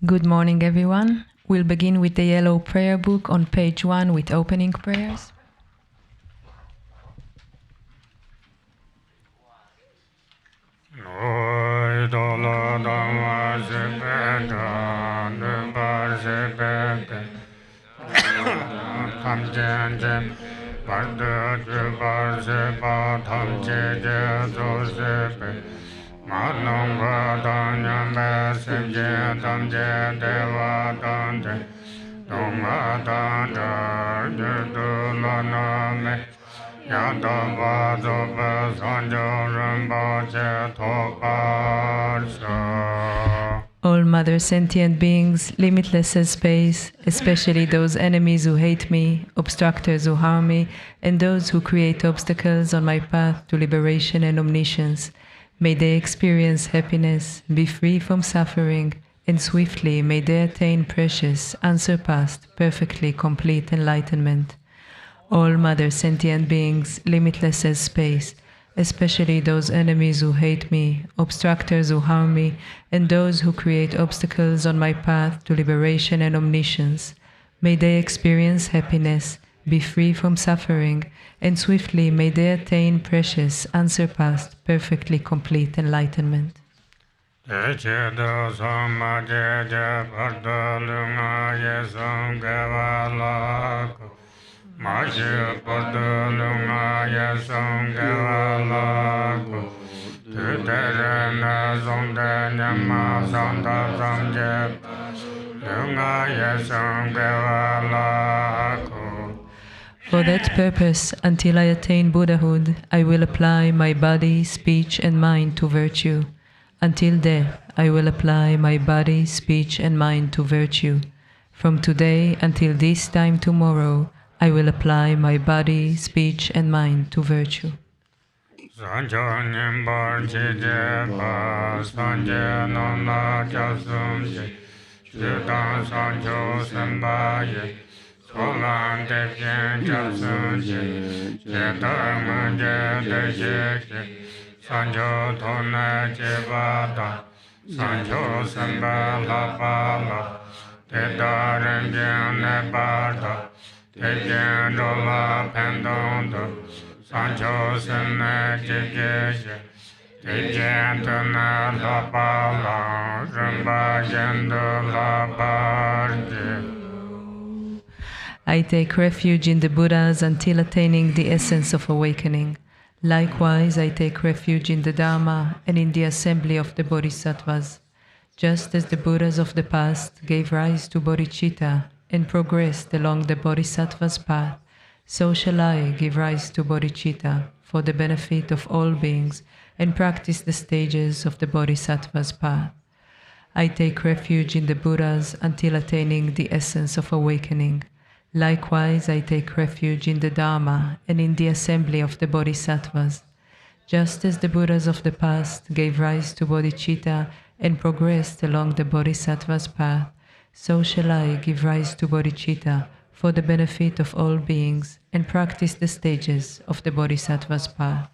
Good morning, everyone. We'll begin with the yellow prayer book on page 1 with opening prayers. All Mother sentient beings, limitless as space, especially those enemies who hate me, obstructors who harm me, and those who create obstacles on my path to liberation and omniscience, may they experience happiness, be free from suffering, and swiftly may they attain precious, unsurpassed, perfectly complete enlightenment. All Mother sentient beings, limitless as space, especially those enemies who hate me, obstructors who harm me, and those who create obstacles on my path to liberation and omniscience, may they experience happiness, be free from suffering, and swiftly may they attain precious, unsurpassed, perfectly complete enlightenment. For that purpose, until I attain Buddhahood, I will apply my body, speech, and mind to virtue. Until death, I will apply my body, speech, and mind to virtue. From today until this time tomorrow, I will apply my body, speech, and mind to virtue. I take refuge in the Buddhas until attaining the essence of awakening. Likewise, I take refuge in the Dharma and in the assembly of the Bodhisattvas. Just as the Buddhas of the past gave rise to bodhicitta and progressed along the Bodhisattva's path, so shall I give rise to bodhicitta for the benefit of all beings and practice the stages of the Bodhisattva's path. I take refuge in the Buddhas until attaining the essence of awakening. Likewise, I take refuge in the Dharma and in the assembly of the Bodhisattvas. Just as the Buddhas of the past gave rise to bodhicitta and progressed along the Bodhisattva's path, so shall I give rise to bodhicitta for the benefit of all beings and practice the stages of the Bodhisattva's path.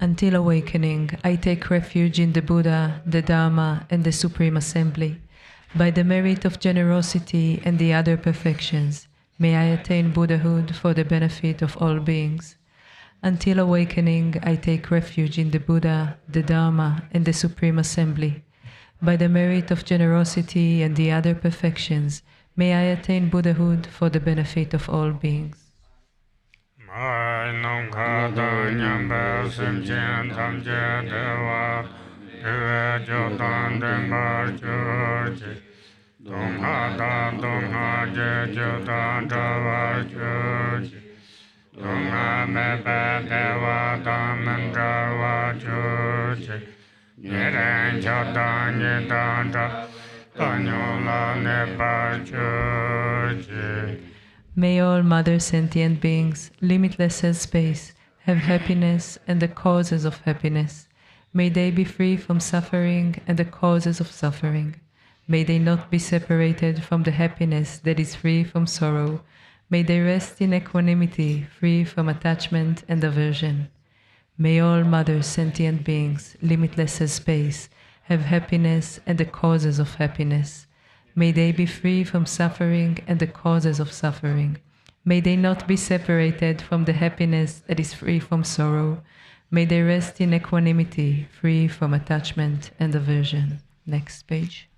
Until awakening, I take refuge in the Buddha, the Dharma, and the Supreme Assembly. By the merit of generosity and the other perfections, may I attain Buddhahood for the benefit of all beings. Until awakening, I take refuge in the Buddha, the Dharma, and the Supreme Assembly. By the merit of generosity and the other perfections, may I attain Buddhahood for the benefit of all beings. May all Mother sentient beings, limitless as space, have happiness and the causes of happiness. May they be free from suffering and the causes of suffering. May they not be separated from the happiness that is free from sorrow. May they rest in equanimity, free from attachment and aversion. May all mother sentient beings, limitless as space, have happiness and the causes of happiness. May they be free from suffering and the causes of suffering. May they not be separated from the happiness that is free from sorrow. May they rest in equanimity, free from attachment and aversion. Next page.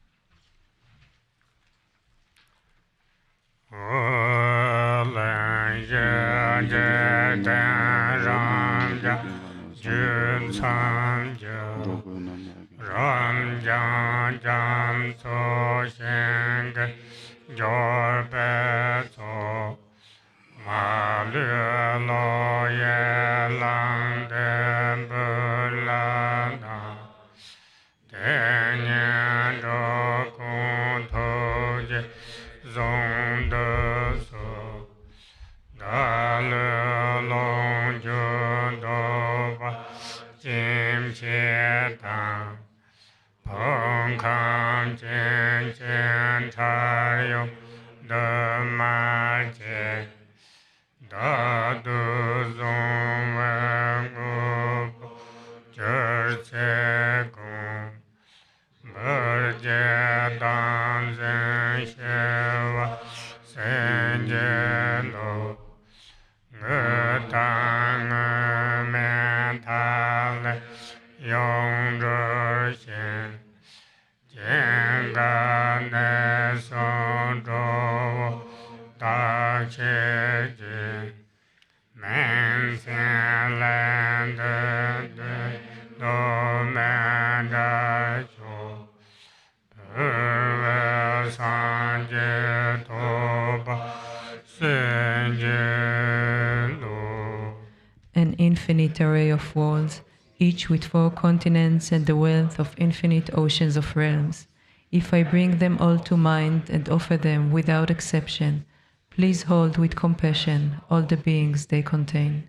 An infinite array of worlds, each with 4 continents and the wealth of infinite oceans of realms. If I bring them all to mind and offer them without exception, please hold with compassion all the beings they contain.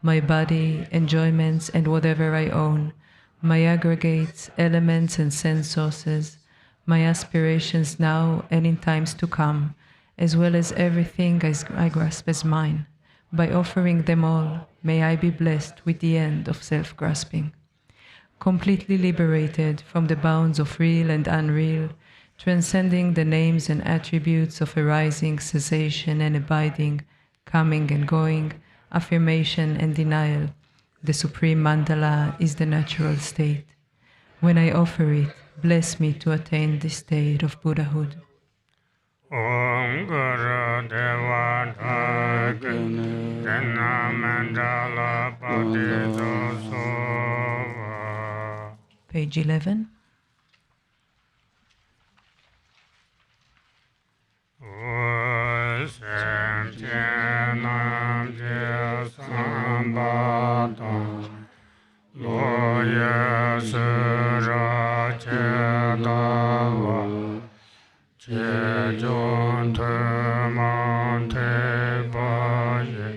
My body, enjoyments, and whatever I own, my aggregates, elements, and sense sources, my aspirations now and in times to come, as well as everything I grasp as mine. By offering them all, may I be blessed with the end of self-grasping. Completely liberated from the bounds of real and unreal, transcending the names and attributes of arising, cessation and abiding, coming and going, affirmation and denial, the supreme mandala is the natural state. When I offer it, bless me to attain this state of Buddhahood. Om Guru Deva Dhagini Dena Mandala Padisosova. Page 11. Sentient Namje Sambhata Loya Sura Chedava Chejon Temante Baye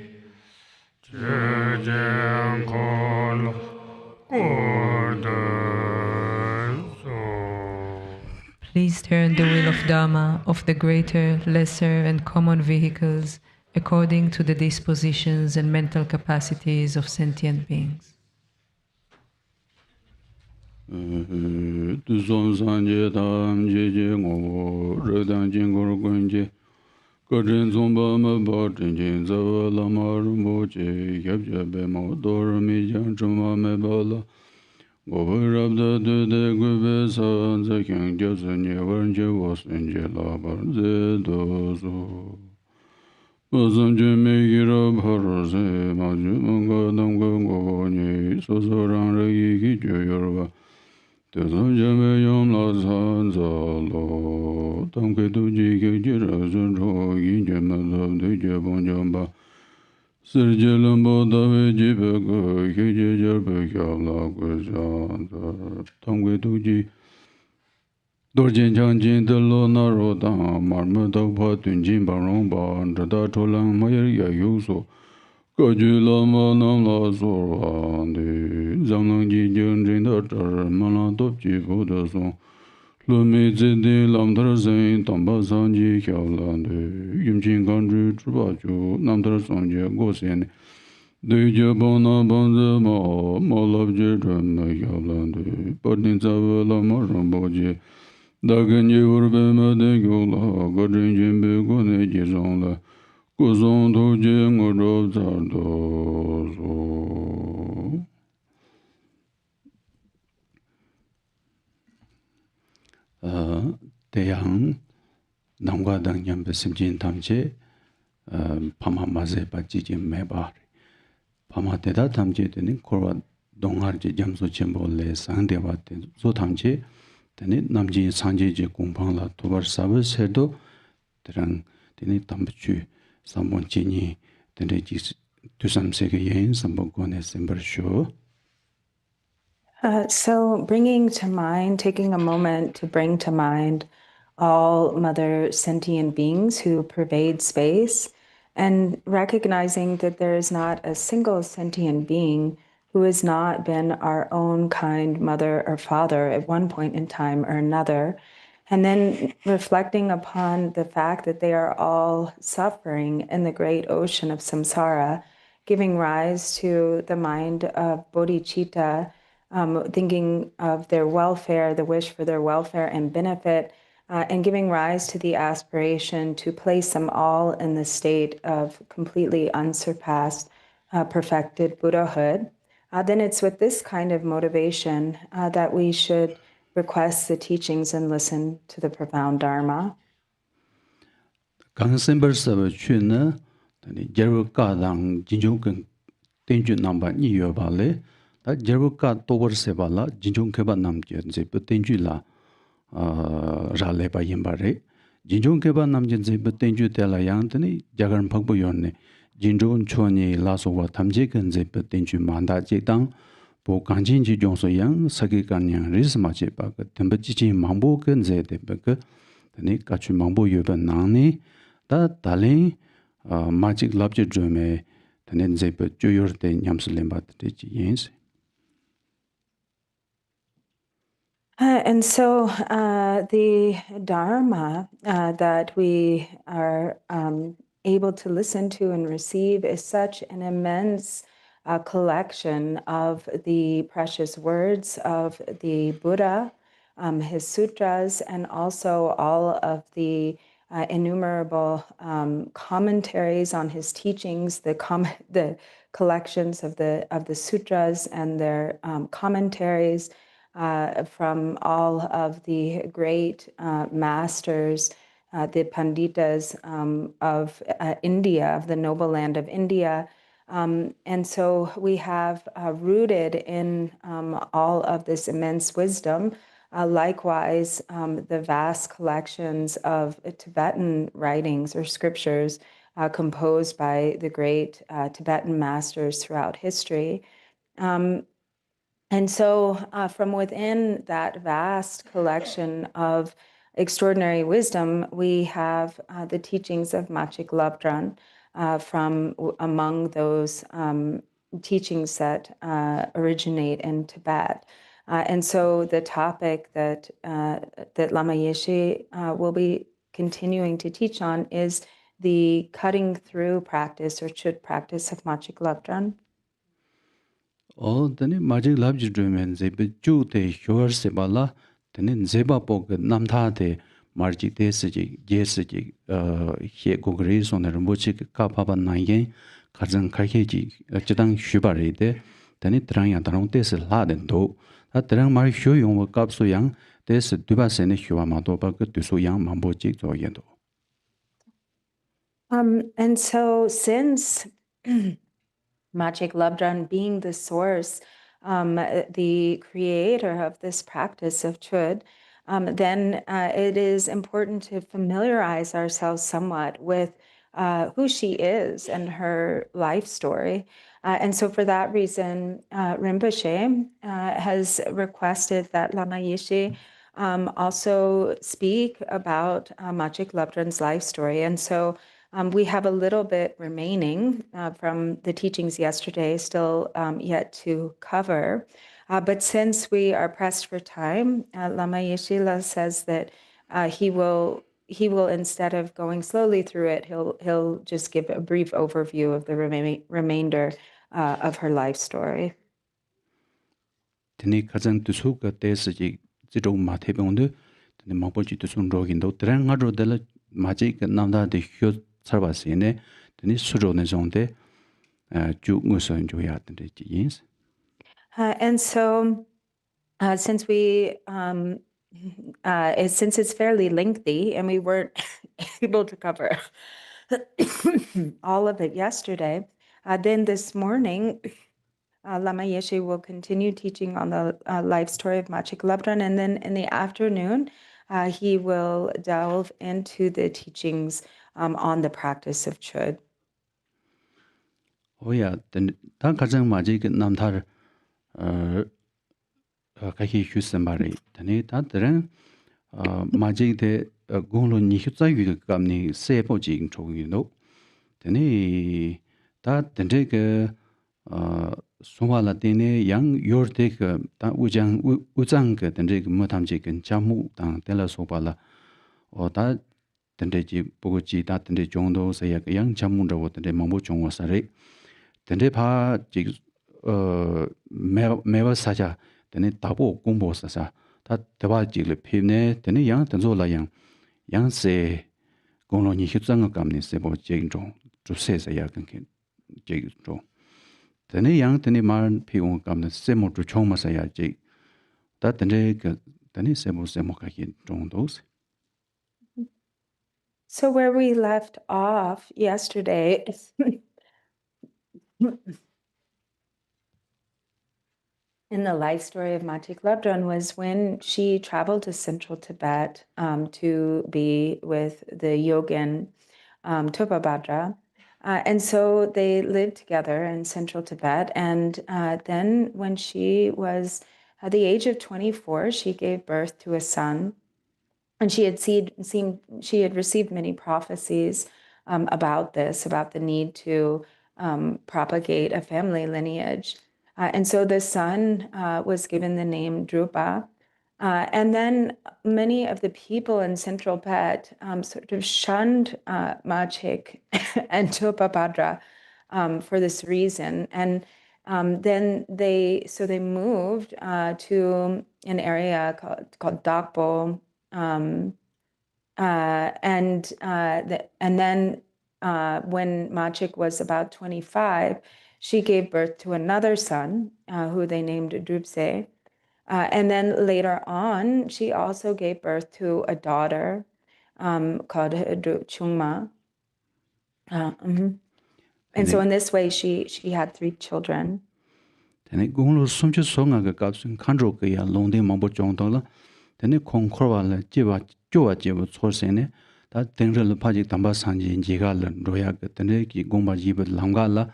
Chejen Kolo Kordeso. Please turn the wheel of Dharma of the greater, lesser, and common vehicles according to the dispositions and mental capacities of sentient beings. Tuzon Sanje Tam Jeje Ngobo Redan Jingor Gunje Garchen Zomba Maba Jinjin Zawa Lama Rinpoche Yabja Bemo Dor Mijan Chuma Mebala Gobe Rabda Dude Gube San Zaking Jazanye Warnje Wasenje Labar Zedozo Bazanje Megirab Harose Maju Manga Damga Ngoni Sosoran Regi Joyorba Tezajame Yom La Sanzalo Tamke Tuji Kirazun Rogi Jemadab Dije Bonjamba Serjelambo Dave Jibego Kijajarbe Kyala Gujanda Tamke Tuji Dorjin Chanjin Delo Naroda Marmata Patunjin Baromba Jada Cholang Mayer Yayuso Garchen Lama Nam La Sorwa De Zamlang Ji Jeng Jeng Da Char Mala Top Ji Fu De Song Lu Mi Zi Di Lam Tar Sen Tamba San Ji Xiao Lan De Yim Chin Kan Zhi Zhiba Chu Nam Tar Song Jie Go Sen De Jie Bang Na Bang Zi Ma Ma Lab Ji Zhen Ma Xiao Lan De Pa Din Tsa We Lama Rinpo Ji Da Gen Ji Ur Be Ma Den Kyo La Garchen Jin Be Go Ne Ji Zong La Gozong to jing or of Zardo. Deyang Nangwa Dang Yam Besimjin Tamche, Pama Maze Bajijim Mebar. Pama Teda Tamche, the Korwa Dongarji Jamso Chimbo Le Sangdewa, so Tamche, the Namji Sanji Kumpangla Tobar Sabu Serdo, Terang, the Tamchu. Someone chini then they just do some second some December show. So taking a moment to bring to mind all mother sentient beings who pervade space, and recognizing that there is not a single sentient being who has not been our own kind mother or father at one point in time or another. And then reflecting upon the fact that they are all suffering in the great ocean of samsara, giving rise to the mind of bodhicitta, thinking of their welfare, the wish for their welfare and benefit, and giving rise to the aspiration to place them all in the state of completely unsurpassed, perfected Buddhahood. Then it's with this kind of motivation that we should request the teachings and listen to the profound Dharma. December 7 Jeru Kadang Jinjung Tenju Namba Niyo Bale, that Jeru Kad Tower Sebala, Jinjung Keba Namjen Zip Tenju La Raleba Yimbare, Jinjung Keba Namjen Zip Tenju Tela Yantani, Jagan Pagbo Yorne, Jinjung Choni Lasowa Tamjekan Zip Tenju Manda Jitang. Bo Ganjin Ji Jongso Yang, Saki Ganyang Risma Jeba, Tembaji Mambo Gan Zede Beka, the Nick Kachu Mambo Yuban Nani, that Dalin, Magic Labja Drume, the Nenzepa Juyur de Yamsalimba Yens. And so the Dharma that we are able to listen to and receive is such an immense collection of the precious words of the Buddha, his sutras, and also all of the innumerable commentaries on his teachings, the collections of the sutras and their commentaries from all of the great masters, the Panditas of India, of the noble land of India. And so we have rooted in all of this immense wisdom, likewise the vast collections of Tibetan writings or scriptures composed by the great Tibetan masters throughout history. And so from within that vast collection of extraordinary wisdom, we have the teachings of Machik Labdran from among those teachings that originate in Tibet. And so the topic that Lama Yeshe will be continuing to teach on is the cutting through practice or Chöd practice of Machik Labdran. Oh, then Magic Labja Drumen, they be Jew de Hur Sebala, then Zeba Bog Namta de Marji de Siji, Yesiji, He Gogris on the Rinpoche Kapapa Nayen, Kazan Karkeji, Jadang Shubari de, then it Drang Yadang des Laden do, that Drang Mar Huyong Kapso Yang, des Dubas and Huamato Bag to So Yang Mambo Jig or Yendo. And so since Machik Labdran being the source, the creator of this practice of Chöd, then it is important to familiarize ourselves somewhat with who she is and her life story. And so for that reason, Rinpoche has requested that Lama Yeshe also speak about Machik Labdran's life story. And so We have a little bit remaining from the teachings yesterday, still yet to cover. But since we are pressed for time, Lama Yeshe Lama says that he will, instead of going slowly through it, he'll just give a brief overview of the remainder of her life story. Tene kazan tusu ka tesa ji zidong ma tepe ondu, tene mangpo ji tusu rogindo, tene nga ro dela ma ji ka namda de hyo sarwa sene, tene suro ne zongde ju ngu so njo ya tene ji yins. And so, since it's fairly lengthy and we weren't able to cover all of it yesterday, then this morning, Lama Yeshe will continue teaching on the life story of Machik Labdran, and then in the afternoon, he will delve into the teachings on the practice of Chöd. Oh ya, tene ta kazan ma ji ka namdar kahi hyu sembari, tene ta tene ma ji de gonglo ni hyu tsa yu ka kamni sepo ji ng chog yu no. Tene ta tene ka sungwa la tene yang yor te ka ta uzang ka tene ka mutam ji kan chamu tang tela sopa la o ta tene ji buku ji ta tene jongdo sa ya ka yang chamu rawo tene mambu chongwa sa re tene pa ji mewa sa ja tene tabo gongbo sa sa ta teba ji le pime tene yang tenzo la yang se gonglo ni hyu zang ka kamni sebo ji jong zu se sa ya kan ken ji jong tene yang tene mar piung kam na semo tu chong ma sa ya ji ta tene ka tene semo ka hin jong dos. So where we left off yesterday in the life story of Machik Labdran was when she traveled to central Tibet to be with the yogin Topabhadra. And so they lived together in central Tibet. And then when she was at the age of 24, she gave birth to a son. And she had received many prophecies about this, about the need to propagate a family lineage. And so the son was given the name Drupa. And then many of the people in central Tibet sort of shunned Machik and Topabhadra for this reason. And then they moved to an area called Dakpo. And then when Machik was about 25, she gave birth to another son who they named Drubse. And then later on, she also gave birth to a daughter called Chungma. And so in this way, she had 3 children. Tene gonglo sumchu songa ka kapsun khandro ka ya longde mambo chongdo la tene kongkorwa la jiwa chorse ne ta tengre la pajik tamba sanji jiga la roya ka tene ki gongba jiba lamga la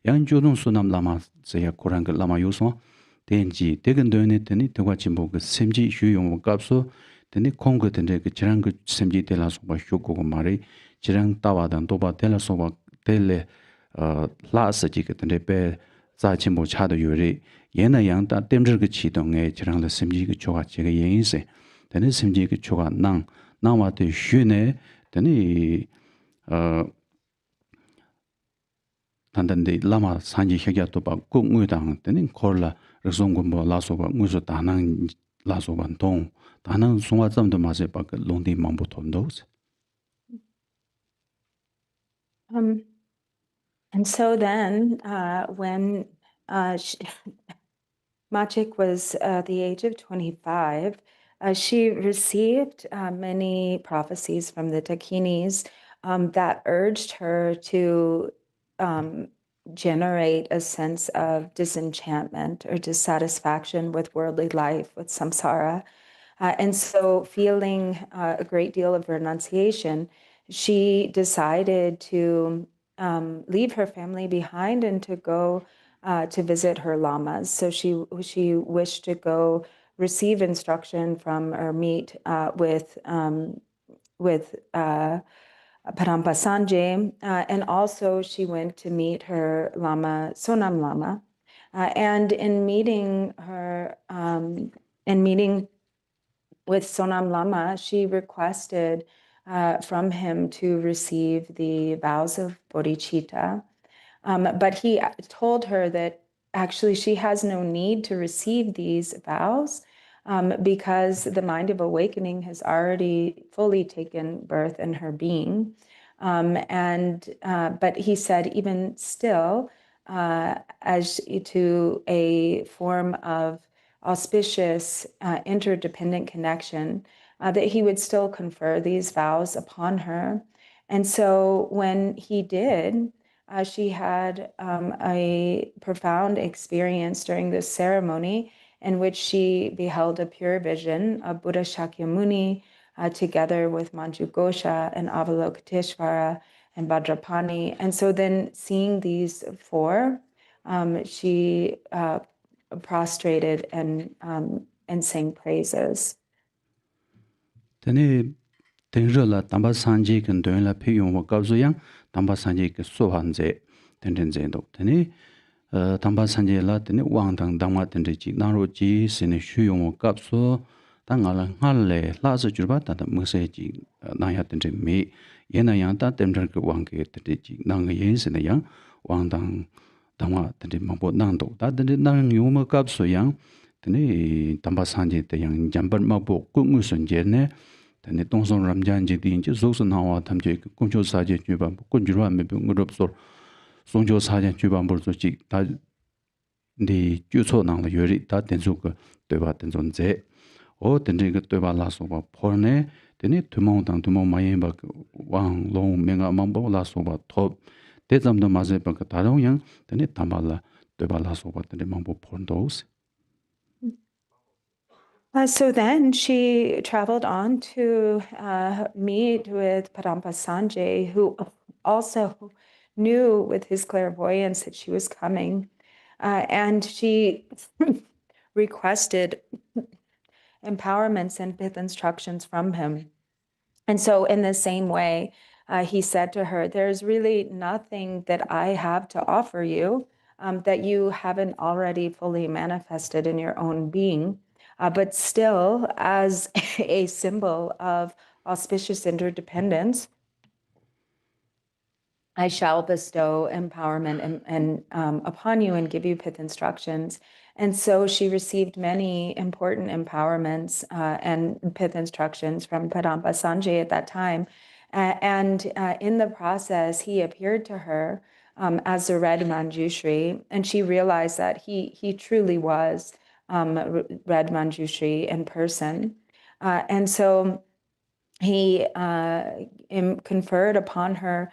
yang jodong sunam lama zaya korang ka lama yuswa tenji tegen doyne tene tegwa chimbo ka semji hyuyong kapsu tene kongka tene ka chirang ka semji tela soba hyuko ko mare chirang tawa dan toba tela soba tele la saji ka tene pe za chimbo chado yore yena yang ta temzher ka chidong e chirang la semji ka choga chega yen se tene semji ka choga nang wa te hyu ne tene tandan de lama sanji hyagya to ba ko ngui dang tene korla rsong gombo la so ba ngu so ta nang la so ban tong ta nang sungwa zam de ma se ba ka longdi mambo tom dos. And so then, when Machik was the age of 25, she received many prophecies from the Dakinis that urged her to generate a sense of disenchantment or dissatisfaction with worldly life, with samsara. And so, feeling a great deal of renunciation, she decided to leave her family behind and to go to visit her lamas. So she wished to go receive instruction from or meet with Parampa Sanje, and also she went to meet her Lama, Sonam Lama. And in meeting with Sonam Lama, she requested from him to receive the vows of bodhicitta. But he told her that actually she has no need to receive these vows because the mind of awakening has already fully taken birth in her being. But he said, even still, as to a form of auspicious interdependent connection, that he would still confer these vows upon her. And so when he did, she had a profound experience during this ceremony in which she beheld a pure vision of Buddha Shakyamuni together with Manju Gosha and Avalokiteshvara and Bhadrapani. And so then seeing these four, she prostrated and sang praises. Tene tenre la tamba sanje kan doin la pe yong wa kabzo yang tamba sanje ke so han ze ten ze do tene tamba sanje la tene wang dang dang tenre ji na ro ji sene shu yong wa kabso ta ngala ngale la se jurba ta da mo se ji na ya tenre me yena yang ta tenre ke wang ke tenre ji na nga yen sene yang wang dang dang tenre ma bo nang do ta tenre nang yong ma kabso yang tene tamba sanje te yang jambar ma bo ku ngu sun je ne tene tongson ramjan ji din ji zo sun hawa tham je kun jo sa je ju ba kun ju wa me bu ngrup so song jo sa je ju ba bo zo ji ta ni ju cho nang la yuri ta den zu ge de ba den zon je o den ge de ba la so ba por ne tene tu mong dang tu mong ma yin ba wang long me nga mang bo la so ba to de zam da ma ze ba ka ta rong yang tene tamba la de ba la so ba tene mang bo por dos. So then she traveled on to meet with Parampa Sanjay, who also knew with his clairvoyance that she was coming. And she requested empowerments and pith instructions from him. And so in the same way, he said to her, there's really nothing that I have to offer you that you haven't already fully manifested in your own being. But still, as a symbol of auspicious interdependence, I shall bestow empowerment and upon you and give you pith instructions. And so she received many important empowerments and pith instructions from Padampa Sanjay at that time. And in the process, he appeared to her as the Red Manjushri, and she realized that he truly was Red Manjushri in person. And so he conferred upon her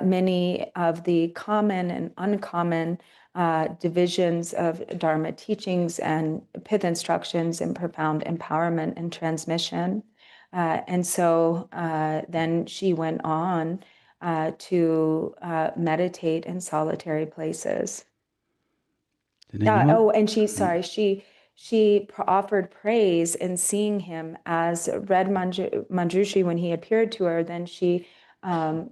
many of the common and uncommon divisions of Dharma teachings and pith instructions and profound empowerment and transmission. And so then she went on to meditate in solitary places. And she offered praise in seeing him as Red Manjushri when he appeared to her. Then she had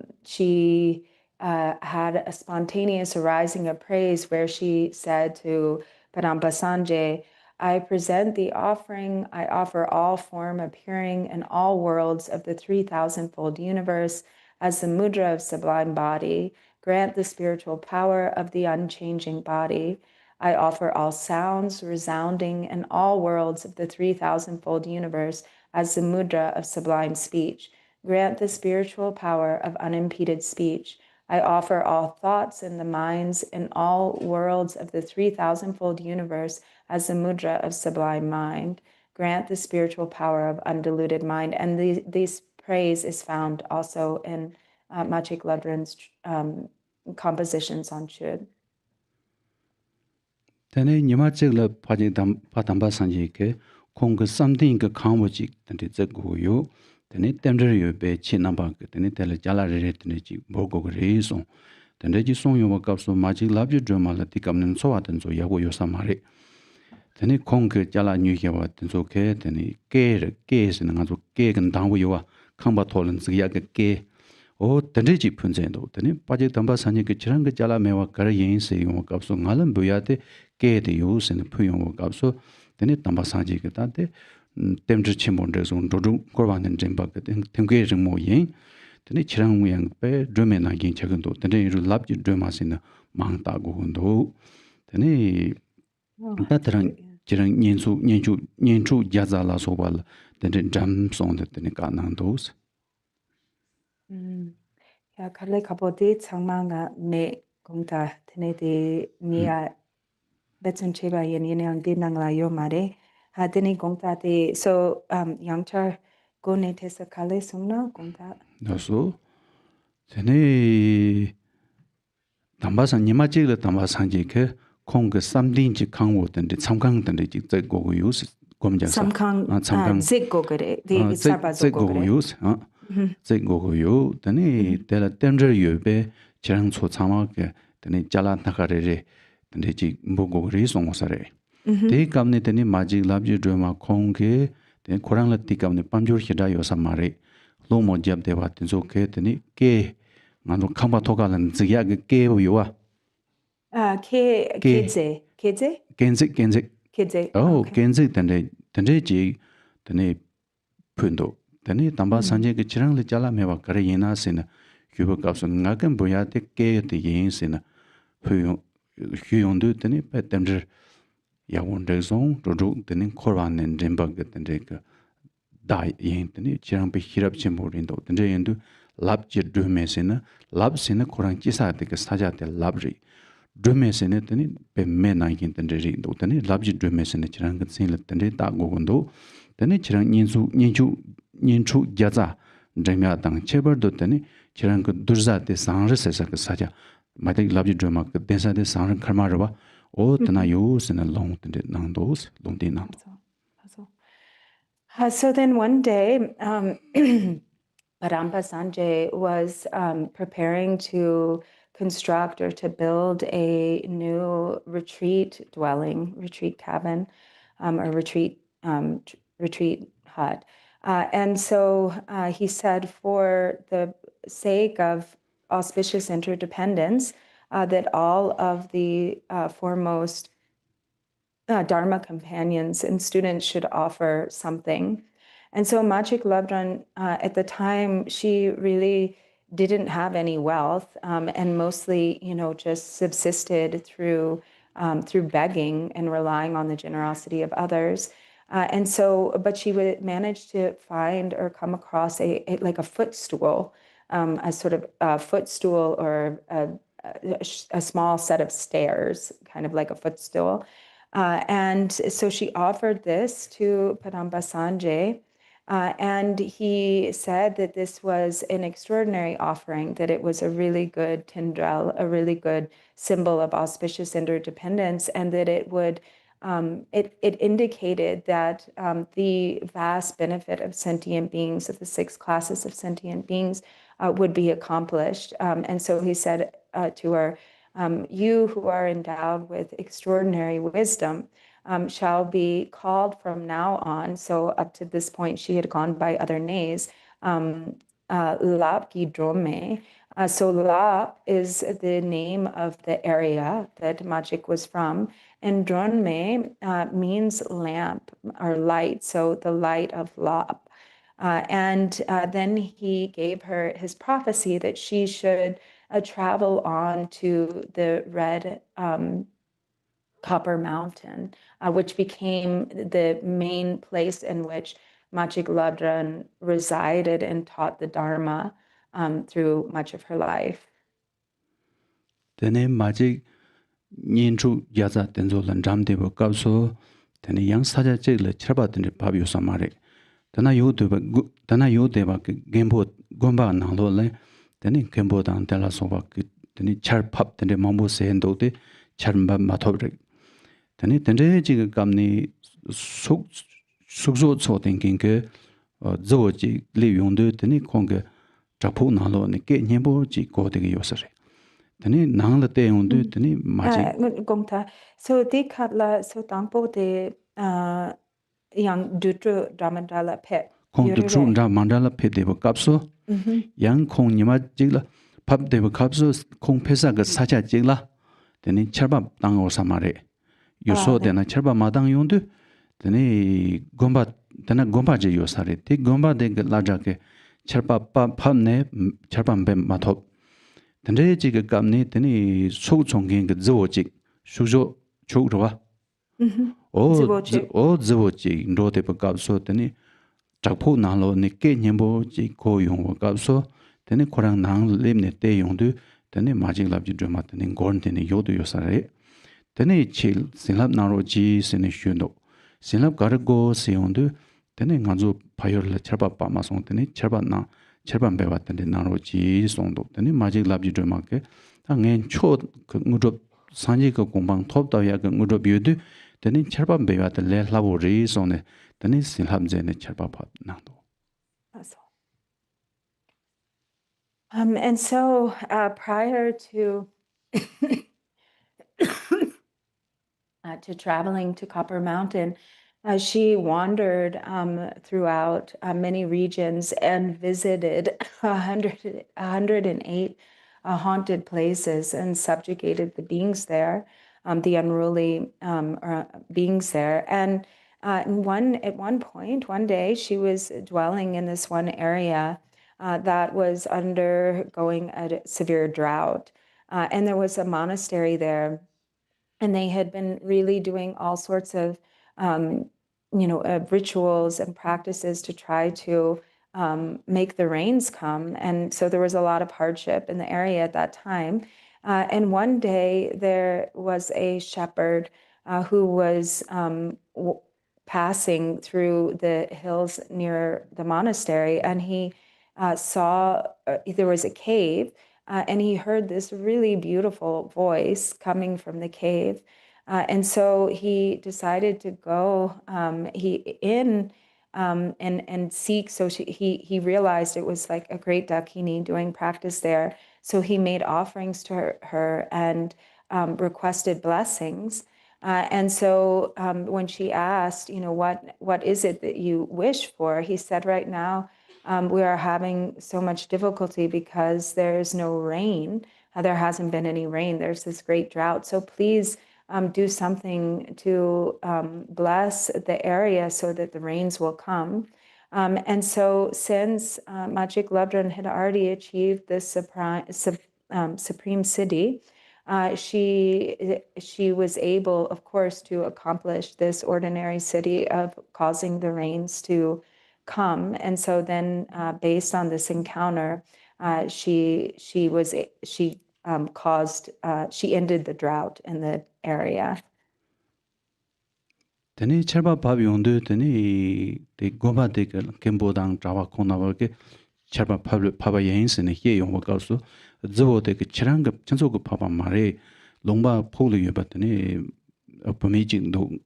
a spontaneous arising of praise where she said to Padampa Sanjay, I present the offering, I offer all form appearing in all worlds of the 3,000-fold universe as the mudra of sublime body. Grant the spiritual power of the unchanging body. I offer all sounds resounding in all worlds of the 3,000-fold universe as the mudra of sublime speech. Grant the spiritual power of unimpeded speech. I offer all thoughts in the minds in all worlds of the 3,000-fold universe as the mudra of sublime mind. Grant the spiritual power of undiluted mind. And this praise is found also in Machik Ladrin's compositions on Chöd. Tene nima chegla patamba sanje ke kong something ke khamwoji tene zego yo tene temre yo be chi namba ke tene tele jala re tene ji bogo re so tene ji song yo wakap so magic love you drama la tikamnen so aten so yago yo samare tene kong ke jala nyu ye wa ten so ke tene ke sin nga so ke kan dang wo yo wa khamba tholen zgi ya ke 오 던데지 푼젠도 되니 빠지 담바 산이 그 지랑 그 잘라 매와 가라 예인세 용 값소 말은 뭐야데 게데 요스는 푸용 값소 되니 담바 산지 그 다데 템즈 치몬데서 도둑 거반는 점바 그 템게 정모인 되니 지랑 모양 빼 드메나긴 작은도 되니 루 랍지 드마스는 망다고 혼도 되니 다트랑 지랑 년주 야자라 소발 되니 잠송데 되니 가난도스 Ya karle kapoti tsangmanga me kongta tene de mia betsun cheba yen yang de nangla yo mare ha tene kongta de so yangchar go ne tesa kale sumna kongta 그래서 전에 담바산 니마지를 담바산지 그 콩그 삼딘지 강호던데 참강던데 직접 고고 유스 검자사 samkang ziggo gare de sarbazo go 고고 gare 유스 고고 유 드니 텔라 템저 유베 지랑 초참하게 드니 잘라 나가레레 드니 지 보고 리송오사레 데 감네 드니 마지 랍지 드마 콩게 데 코랑라 티감네 밤조 히다 요사마레 로모 잡데바 틴소케 드니 게 나노 캄바 토가는 지야게 게요와 keje 겐제 오 겐제 던데 드니 푼도 드니 담바 산제 그 지랑리 잘라 메바 가레 예나스나 규버 값은 나간 보야데 게데 예인스나 휴용도 드니 패템저 야원데송 도도 드니 코라는 림바 같은데 그 다이 예인드니 지랑 비 히랍치 모린도 던데 엔도 랍지 드메스나 랍스나 코랑 지사데 그 사자데 랍리 드메스네 드니 베메나긴 던데리도 드니 랍지 드메스네 지랑 그 신을 던데 다고건도 드니 지랑 년주 야자 드미아당 체버도 드니 지랑 그 두르자데 상르세사 그 사자 마데 랍지 드마 그 데사데 상르 카마르바 오 드나 요스나 롱 던데 난도스 롱데 난 So then one day, Parampa Sanjay was preparing to construct or to build a new retreat cabin, or retreat hut. And so he said, for the sake of auspicious interdependence, that all of the foremost Dharma companions and students should offer something. And so Machik Labdran, at the time, she really didn't have any wealth, and mostly, just subsisted through begging and relying on the generosity of others. And so, but she would manage to find or come across like a footstool, a sort of footstool or a small set of stairs, kind of like a footstool. And so she offered this to Padamba Sanjay, and he said that this was an extraordinary offering, that it was a really good tindrel, a really good symbol of auspicious interdependence, and that it would, it indicated that the vast benefit of sentient beings, of the 6 classes of sentient beings, would be accomplished. And so he said to her, you who are endowed with extraordinary wisdom shall be called from now on. So up to this point, she had gone by other names, Lap Ki Drome. So Lap is the name of the area that Machik was from, and Dronme means lamp or light, so the light of Lap. And then he gave her his prophecy that she should travel on to the red copper mountain, which became the main place in which Machik Labdran resided and taught the Dharma through much of her life. Tene Machik 년주 야자 된조 런잠데버 값소 tene yang 사자 제를 쳐봐 tene 밥요 사마레 tana 요데바 그 gembo gomba 나로래 tene gem보단 달라소바 그 tene charpap tene mambo 세엔도데 charm바 마토브레 tene 지금 감니 숙소 초땡긴 그 저지 리용도 tene 공게 잡고 나로네 게 녀보지 고데게 요서래 tene nangla te yondu tene maji gongta so de katla so tampo de yang dutro dramadala pet Kong to true mandala pit deva capso, young Kong Nima Jigla, Pub deva capso, Kong Pesa got such a jigla, then in Cherba Dang or Samare. You saw then a Cherba Madang Yundu, then a Gomba, then a Gomba Jayosari, take Gomba de Lajake, Cherpa Pamne, Cherpam Bem Matop. Then they jig a gamne, then a so chonging zoojig, Shujo Chograva. Oh, Zoji, wrote a capso, then Chapo Nalo, Nike Nyambo, Ji Ko Yung Capso, then a Korang Nang, Limne Te Yondu, then a magic lab drama, then in Gorn, then a Yodo Yosare. Then a chill, Sinlap Naro G, Seneshuno. Sinlap Garago, Seondu, then a Ganzo Piola Cherpa Pamason, then a Cherbana, Cherban Bevat, and the Naro G, Sondo, then a magic lab drama, and then Chöd, Mudrop Sanjika Kumbang, top Dayak, Mudrop Yudu, then in Cherban Bevat, the Le Labores on it, then it's Sinlap Zen, Cherpa Nando. And so prior to to traveling to Copper Mountain, she wandered throughout many regions and visited 108 haunted places and subjugated the beings there, the unruly beings there. And at one point, one day, she was dwelling in this one area that was undergoing a severe drought. And there was a monastery there, and they had been really doing all sorts of rituals and practices to try to make the rains come. And so there was a lot of hardship in the area at that time. And one day there was a shepherd who was passing through the hills near the monastery, and he saw there was a cave, and he heard this really beautiful voice coming from the cave. And so he decided to go and seek. So he realized it was like a great Dakini doing practice there. So he made offerings to her and requested blessings. And so when she asked, what is it that you wish for? He said, right now, we are having so much difficulty because there's no rain. There hasn't been any rain. There's this great drought. So please do something to bless the area so that the rains will come. And so since Machik Labdran had already achieved this supreme siddhi, she was able, of course, to accomplish this ordinary siddhi of causing the rains to come. And so then, based on this encounter, she ended the drought in the area. Teni cherba pabi yondu teni de gomba de kembo dang trawa kona warke cherba paba yains ne ye yongwa kausu zibo de chirang chenso go paba mare longba polu yoba teni pami jingdo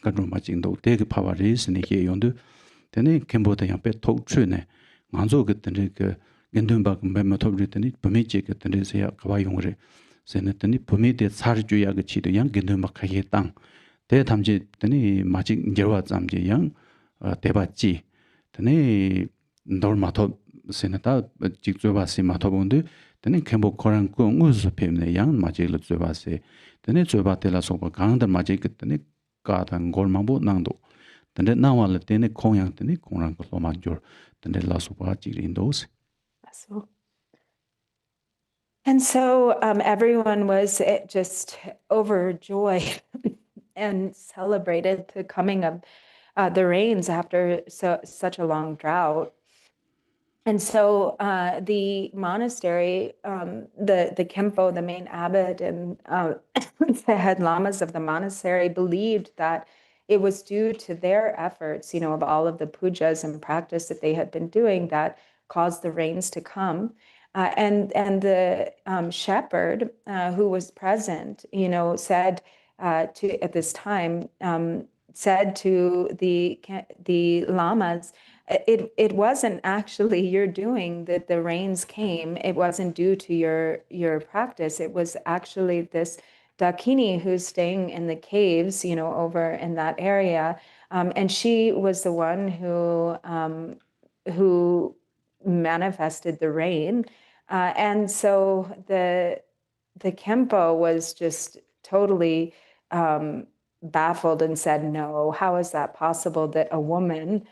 kadro ma jingdo de paba res ne ye yondu teni kembo de yang pe tok chue ne nganzo ge teni ke gendun ba mbe ma top teni pami je ge teni se ya kawa yongre se ne teni pami de sar ju ya ge chi de yang gendun ba kha ye tang 대 담지 되니 마직 제와 잠지 양 대바지 되니 놀마토 세나타 직조바시 마토본데 되니 캠보 코란 고 우스 페네 양 마직을 쯧바세 되니 쯧바텔라 소바 강다 마직 되니 가단 골망보 낭도 되니 나와를 되니 공양 되니 공란 거 로만조 되니 라소바 지린도스. And so everyone was just overjoyed and celebrated the coming of the rains after such a long drought. And so the monastery, the Kempo, the main abbot, and the head lamas of the monastery believed that it was due to their efforts, of all of the pujas and practice that they had been doing that caused the rains to come. And the shepherd who was present, said at this time, said to the lamas, it wasn't actually your doing that the rains came. It wasn't due to your practice. It was actually this Dakini who's staying in the caves, over in that area. And she was the one who who manifested the rain. And so the Khenpo was just totally baffled and said, no, how is that possible that a woman,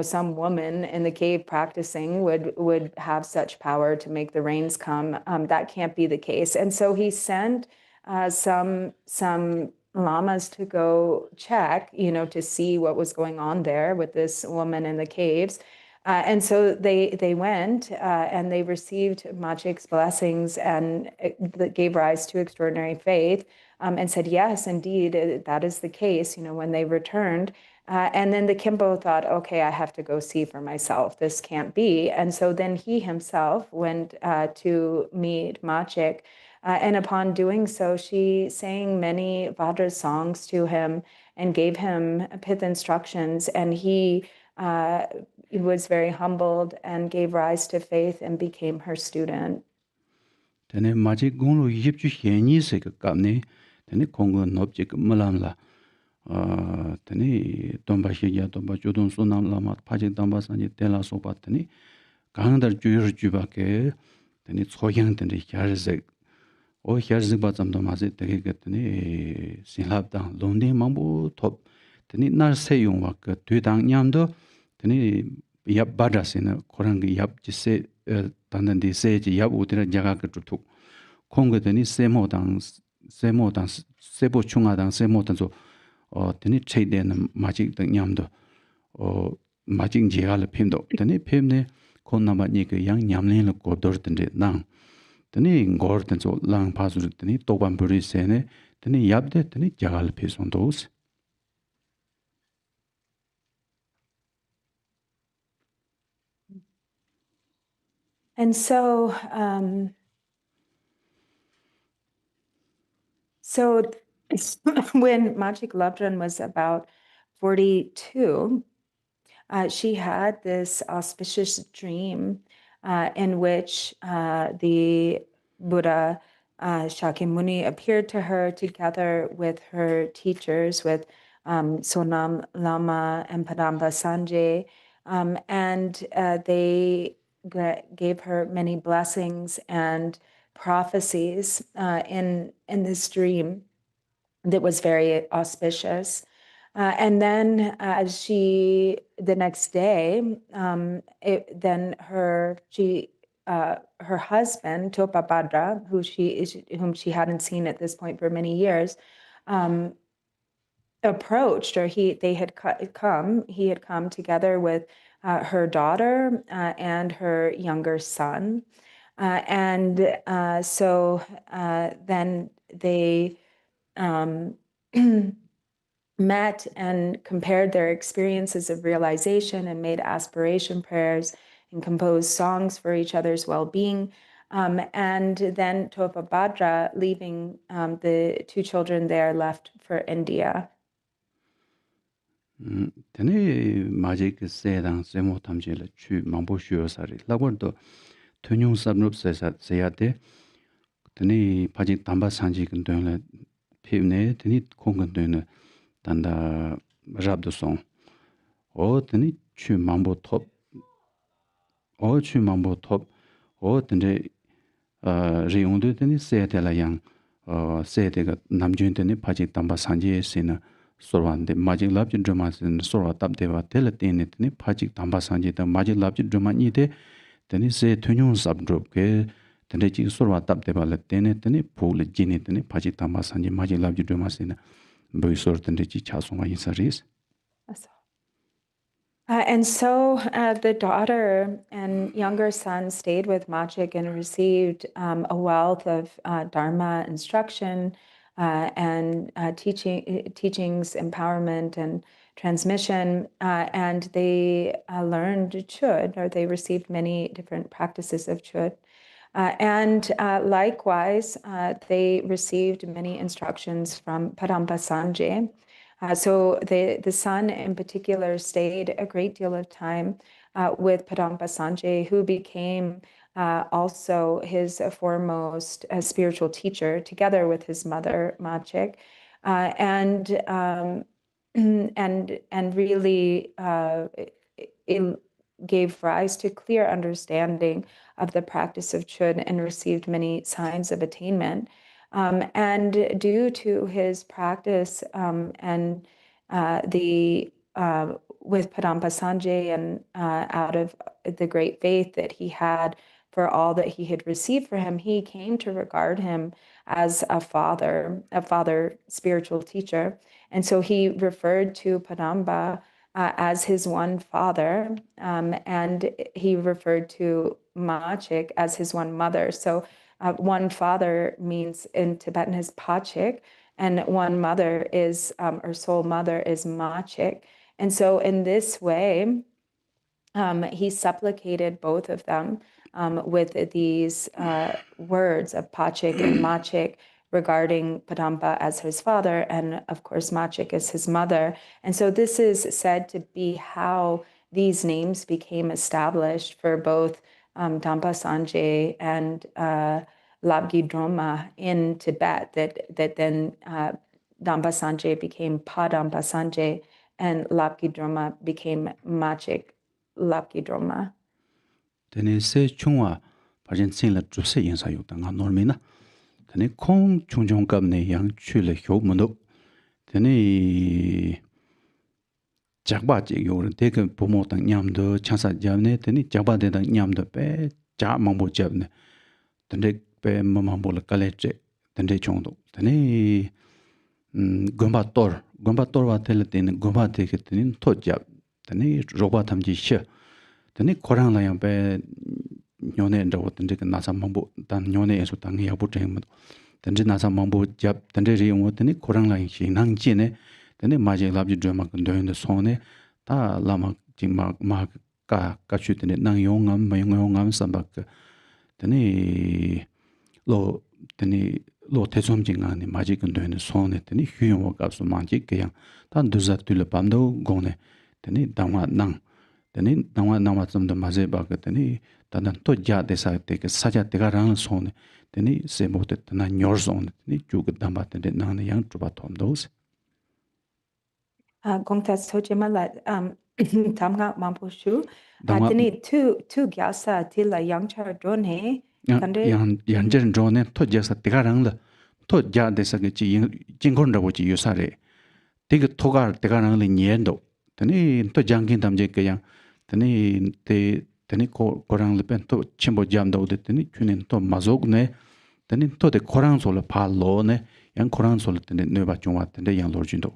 some woman in the cave practicing would have such power to make the rains come? That can't be the case. And so he sent some lamas to go check, to see what was going on there with this woman in the caves. And so they went and they received Machik's blessings, and that gave rise to extraordinary faith, and said, yes, indeed, that is the case, when they returned. And then the Khenpo thought, okay, I have to go see for myself. This can't be. And so then he himself went to meet Machik. And upon doing so, she sang many Vajra songs to him and gave him pith instructions. And he was very humbled and gave rise to faith and became her student. Tene maji gonglo yipchu henyi se ka kapne tene kongo nopje ka malamla tene tomba shegya tomba chodon sonam lama pajik damba sanje tela sopa tene 강들 주여 주바게 되니 소양들이 혈색 오 혈색 받zam도 맞을 때 그랬더니 신랍당 론데 망부 톱 되니 날 세용와 그 뒤당 냠도 되니 얍 바다스는 그런 게 얍지세 단단디 세지 얍 우드라 자가 그툭 공거더니 세모당 세보 중하당 세모당서 되니 체대는 마직 등 냠도 마직 제갈 핌도 되니 핌네 콘나마니 그 양냠내는 고더든데 난 되니 고르든서 랑 파수르더니 또반 부리세네 되니 얍데 되니 자갈 피송도스 And so when Machik Labdran was about 42, she had this auspicious dream in which the Buddha Shakyamuni appeared to her together with her teachers, with Sonam Lama and Padamba Sanjay, and they gave her many blessings and prophecies in this dream that was very auspicious. And then the next day, her husband, Topabhadra, whom she hadn't seen at this point for many years, approached, or he had come together with her daughter and her younger son. So then they met and compared their experiences of realization and made aspiration prayers and composed songs for each other's well-being. And then Topabhadra, leaving the two children there, left for India. tene maje ke sedang semo tamje la chu mambo shyo sari lagor do tonyung sabnup se ya de tene paji tamba sanji kun do la phimne tene kongon do na tanda rab do song o tene chu mambo top o tene riung do tene se de la yang se de ga namjun tene paji tamba sanji sina sorwande magic lab drama sin sorwa tab deva telatene tene phajik tamba sanje ta magic lab drama ni de tene se thonyung sab drop ke tene chi sorwa tab deva la tene phul jine tene phajik tamba sanje magic lab drama sin boy sor tene chi chasonga insaris. And so the daughter and younger son stayed with Machik and received a wealth of Dharma instruction and teachings, empowerment, and transmission. And they learned Chöd, or they received many different practices of Chöd. And likewise, they received many instructions from Padampa Sanjay. So the son in particular stayed a great deal of time with Padampa Sanjay, who became also his foremost spiritual teacher, together with his mother Machik, and really gave rise to clear understanding of the practice of Chöd and received many signs of attainment. And due to his practice and with Padampa Sanjay and out of the great faith that he had for all that he had received for him, he came to regard him as a father spiritual teacher. And so he referred to Padamba as his one father, and he referred to Machik as his one mother. So one father means in Tibetan is Pachik, and one mother is, or soul mother is Machik. And so in this way, he supplicated both of them with these words of Pachik and Machik regarding Padampa as his father, and of course Machik as his mother. And so this is said to be how these names became established for both Dampa Sanjay and Labgi Droma in Tibet, that then Dampa Sanjay became Padampa Sanjay and Labgi Droma became Machik Labgi Droma. Tene se chungwa parjen sin la drupse yin sa yuk ta nga normi na. Tene kong chung chung kab ne yang chu le hyo mundo. Tene jakba jik yor teke pomo tang nyamdo chansa jab ne. Tene jakba de tang nyamdo pe ja mambo jab ne. Tene pe mambo la kale che. Tene chungdo. Tene gomba tor wa tele tene gomba teke tene to jab. Tene roba tamji she. Tene korang la yang pe nyone ndawo tene ke nasa mambo tan nyone eso tang yabu cheng mado. Tene nasa mambo jab tene ri yungwo tene korang la yang shi nang chi ne. Tene ma je labji drama kundoyon de son ne. Ta lama jing ma ka chu tene nang yong ngam ma yong ngam sambak. Tene lo tesom jing ngani ma je kundoyon de son ne. Tene hu yungwo kapsu ma je ke yang. Ta duza tu le pamdo gong ne. Tene dangwa nang. Tene nangwa tsamda maze baka tene tanda to ja desa teke saja teka rang sone tene sebo te tanda nyor sone tene juga damba tene nangna yang truba tom dos. Gongtas tojima la tamga mampo shu. Tene tu gyasa tila yangchar drone. Yang jen drone to jasa teka rang la to ja desa ke chi jingkon rabo chi yusare. Teka togar teka rang la nyendo. Tene to jangkin tamje ke yang tene korang le pen to chimbo jam do de tene chunen to mazog ne tene to de korang so le pa lo ne yang korang so le tene ne ba chungwa tene yang lor jin do.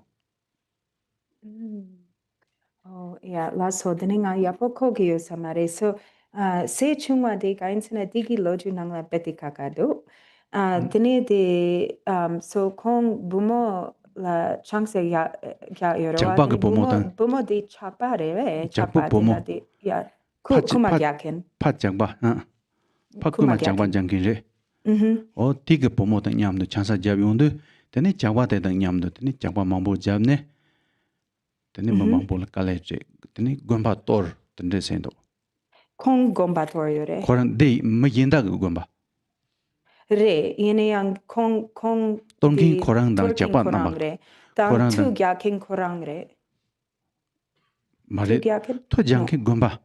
Oh yeah, la so tene nga yapo ko gi samare so se chungwa de gainsena digi loju nangla betika ka do. Tene de so kong bumo la changse ya yoro bumo de chapa re chapa de ya kuma gyaken pat jangba pat kuma jangba jangkin re o tiga bumo de nyamdo chansa jab yondu tene jangba de nyamdo tene jangba mambo jab ne tene mambo la kale che tene gomba tor tene sendo kong gomba tor yore koran de ma yenda gomba re yene yang kong tongkin korang dang jangba namba dang tu gyaken korang re mare to jangkin gomba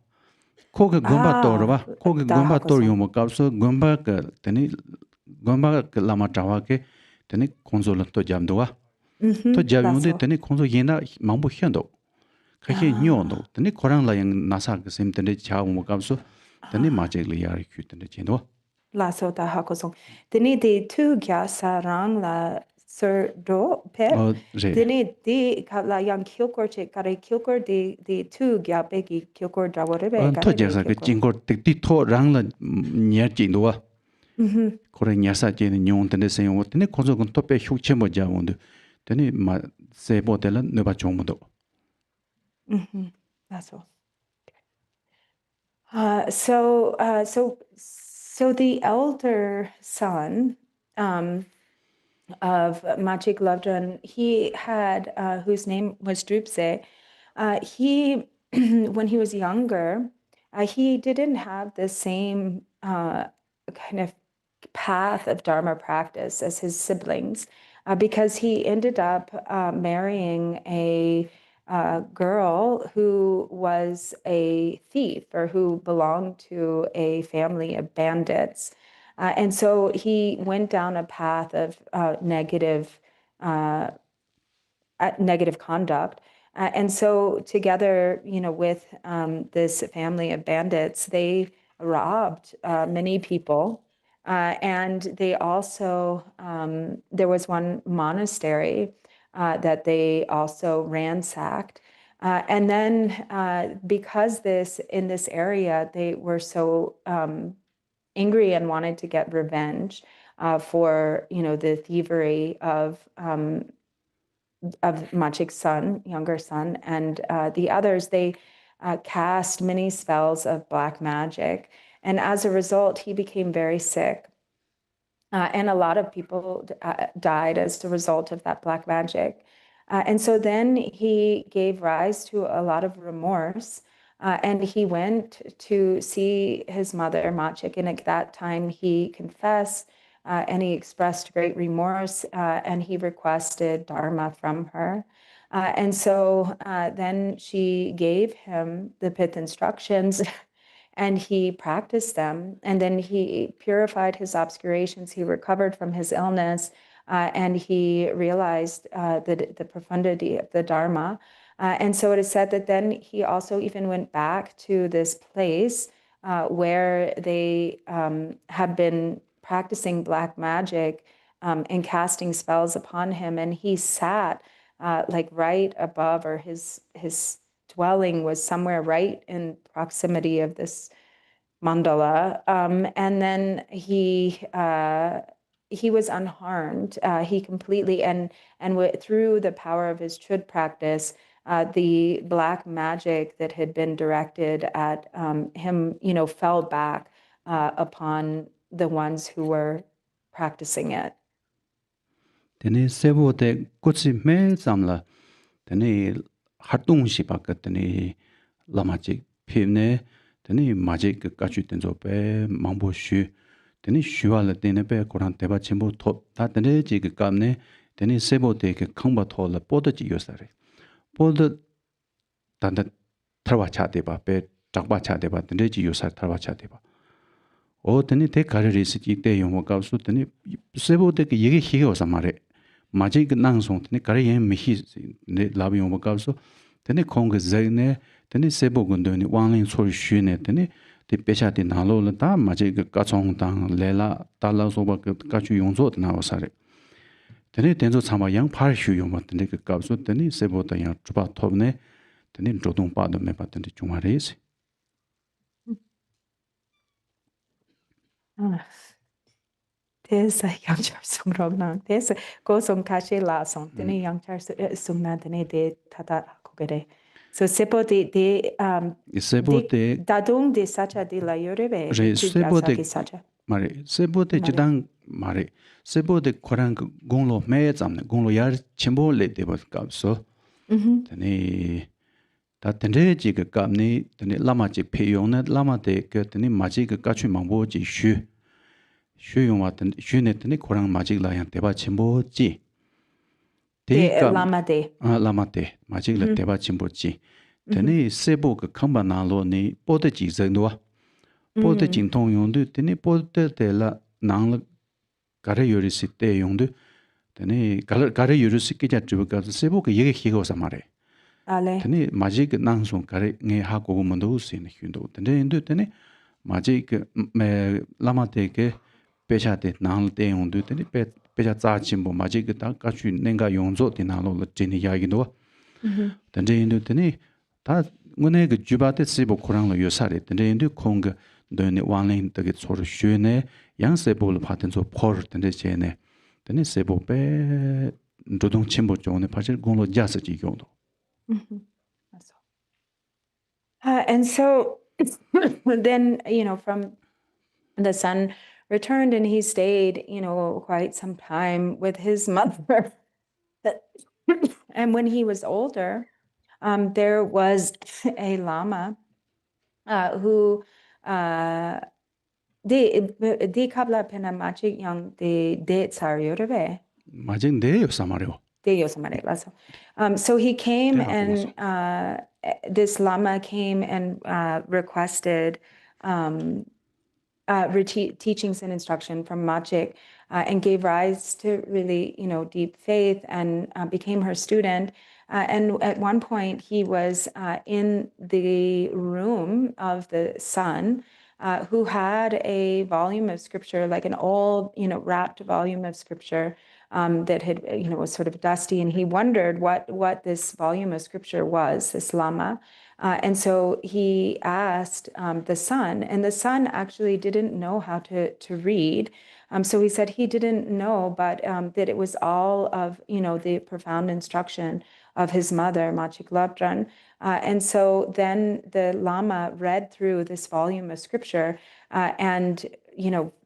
koge gomba tor ba koge gomba tor yomo kapso gomba ka tene gomba ka lama trawa ke tene konsola to jamdo wa to jamdo tene konso yena mambo hyando kake nyondo tene korang la yang nasa ka sem tene cha mo kapso tene ma je le yar kyu tene chendo la so ta ha ko song tene de tu gya sarang la sir do pe tene de ka la yang kyokor che kare kyokor de tu gya pe ki kyokor da wore be ka to jasa ka jingor tik ti to rang la nya jindo wa kore nya sa je ne nyon tene se yo tene konso kon to pe hyuk che mo ja wonde tene ma se bo de la ne ba chong mo do that's all. So the elder son of Machik Lobdran, he had, whose name was Drupse, he, when he was younger, he didn't have the same kind of path of Dharma practice as his siblings, because he ended up marrying a girl who was a thief or who belonged to a family of bandits. And so he went down a path of negative conduct. And so together, with this family of bandits, they robbed many people. And they also, there was one monastery that they also ransacked. And then because in this area, they were so angry and wanted to get revenge for, the thievery of Machik's son, younger son, and the others, they cast many spells of black magic. And as a result, he became very sick. And a lot of people died as a result of that black magic. And so then he gave rise to a lot of remorse. And he went to see his mother, Machik, and at that time he confessed and he expressed great remorse and he requested Dharma from her. And so then she gave him the pith instructions and he practiced them. And then he purified his obscurations. He recovered from his illness and he realized the profundity of the Dharma. And so it is said that then he also even went back to this place where they have been practicing black magic and casting spells upon him. And he sat like right above, or his dwelling was somewhere right in proximity of this mandala. And then he was unharmed. He completely, and through the power of his Chöd practice, the black magic that had been directed at him, fell back upon the ones who were practicing it. Tene sebo de kutsi me zamla tene hartung shiba ka tene lamaji pimne tene majik kachu tenzo pe mangbo shu tene shuwa la tene pe koran teba chimbo top ta tene ji ka kamne tene sebo de ke khangba thola poda ji yosare poda tanda tharwa cha deba pe takba cha deba tene ji yosar tharwa cha deba o tene te kariri si ji te yomo kapsu tene sebo de ke yege hige osamare Majik nangsong tene kare yen mihi ne labi yongba kapso tene kong zay ne tene sebo gundo ne wangling sori shu ne tene te pecha di nalo la ta majik kachong tang lela tala soba kachu yongzo tena wasare tene tenzo tsamba yang par shu yongba tene kapso tene sebo ta yang chupa top ne tene jodong pa do me pa tene chungwa resi There's a young Sung Rognan. There's a go song cache la song. Then a young Sung na then de tata kogere. So sepo de sebo de dadung de sacha de la yorebe. Sebo de mare sebo de jidang mare sebo de korang gonglo me zamne gonglo yar chimbo le de ba kapso tene ta tendre ji ga kapni tene lama ji peyong na lama de ke tene maji ga kachu mangbo ji shu Shuyong watan shunetani korang majik la yang teba chimbo ji. Lama de. Lama de. Majik la teba chimbo ji. Tani sebo ka kamba nalo ni poda ji zangdwa. Poda jingtong yongdu. Tani poda de la nang la gara yorisi te yongdu. Tani gara yorisi kija driba kapsa sebo ka yege higa wasa mare. Tani majik nang song gara nge ha gogo mando usi na hyundo. Tani yondu tani majik lama de ke pecha de nang de yongdu tani pecha za chimbo maji ge ta ka chu nenga yongzo de nang lo la jeni ya gi do tan de yondu tani ta ngone ge juba de sibo kurang lo yosare tan de yondu kong ge de ne wanling de ge chor shu ne yang sebo lo paten zo por tan de che ne tani sebo pe dodong chimbo jo ne pa je gong lo ja sa ji yong do and so then from the son returned and he stayed, quite some time with his mother. And when he was older, there was a lama who de kabla pena machik yang de tsar yorebe. Majik de yo samario. So he came and this Lama came and requested teachings and instruction from Machik and gave rise to really, deep faith and became her student. And at one point, he was in the room of the son who had a volume of scripture, like an old, wrapped volume of scripture that had, was sort of dusty. And he wondered what this volume of scripture was, this Lama. And so he asked the son, and the son actually didn't know how to read. So he said he didn't know, but that it was all of, the profound instruction of his mother, Machik Labdran. And so then the Lama read through this volume of scripture and,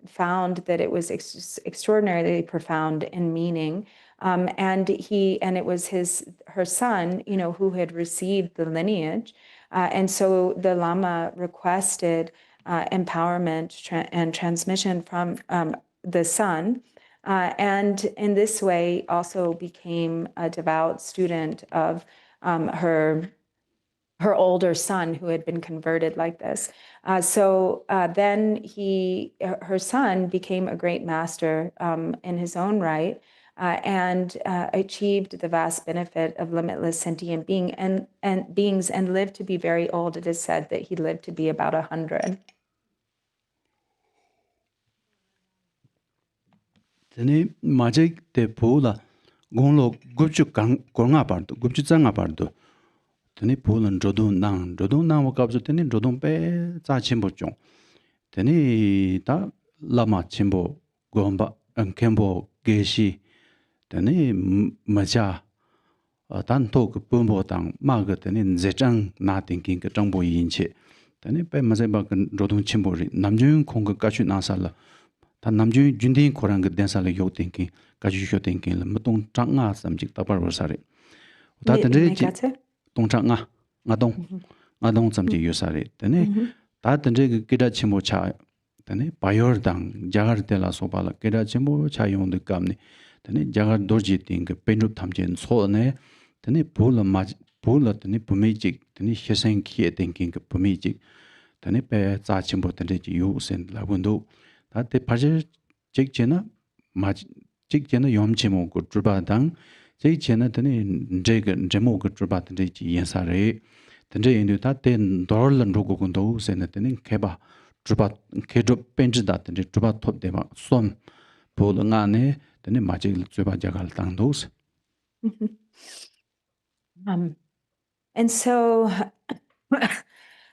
found that it was extraordinarily profound in meaning. And it was her son, who had received the lineage. And so the Lama requested empowerment and transmission from the son. And in this way also became a devout student of her older son who had been converted like this. So then her son became a great master in his own right and achieved the vast benefit of limitless sentient beings and lived to be very old. It is said that he lived to be about 100. Tene majik te pula gonglo gupchu konga pardo gupchu zanga pardo tene pulan jodun nang wakabzo tene jodun pe za chimbo chong tene ta lama chimbo gomba kembo geshi tene maja tan tok pumbo tang mag tene zechang na thinking ka changbo yinche tene pe mazai ba jodun chimbo ri namjung khong ka chu nasala 다 남주 준딩 코랑 그 댄살에 요 땡킹 가지쇼 땡킹 뭐동 장아 삼직 답을 사리 다든지 동장아 나동 삼직 요사리 되네 다든지 그 기다 치모차 되네 바이어당 자가르텔라 소발라 기다 치모차 용도 감니 되네 자가 도지 띵그 펜루 탐젠 소네 되네 볼라 되네 부메직 되네 셰생키에 땡킹 그 부메직 되네 배 자침보 되네 요센 라군도 다때 파제 직제나 직제나 염치모 그 주바당 제이체나 되네 제가 제모 그 주바던 제 연사래 된제 인도 다때 돌런 로고군도 세네는 개바 주바 개조 벤지다 된제 주바 톱데마 솜 볼응안에 되네 마직 주바자갈 당도스. And so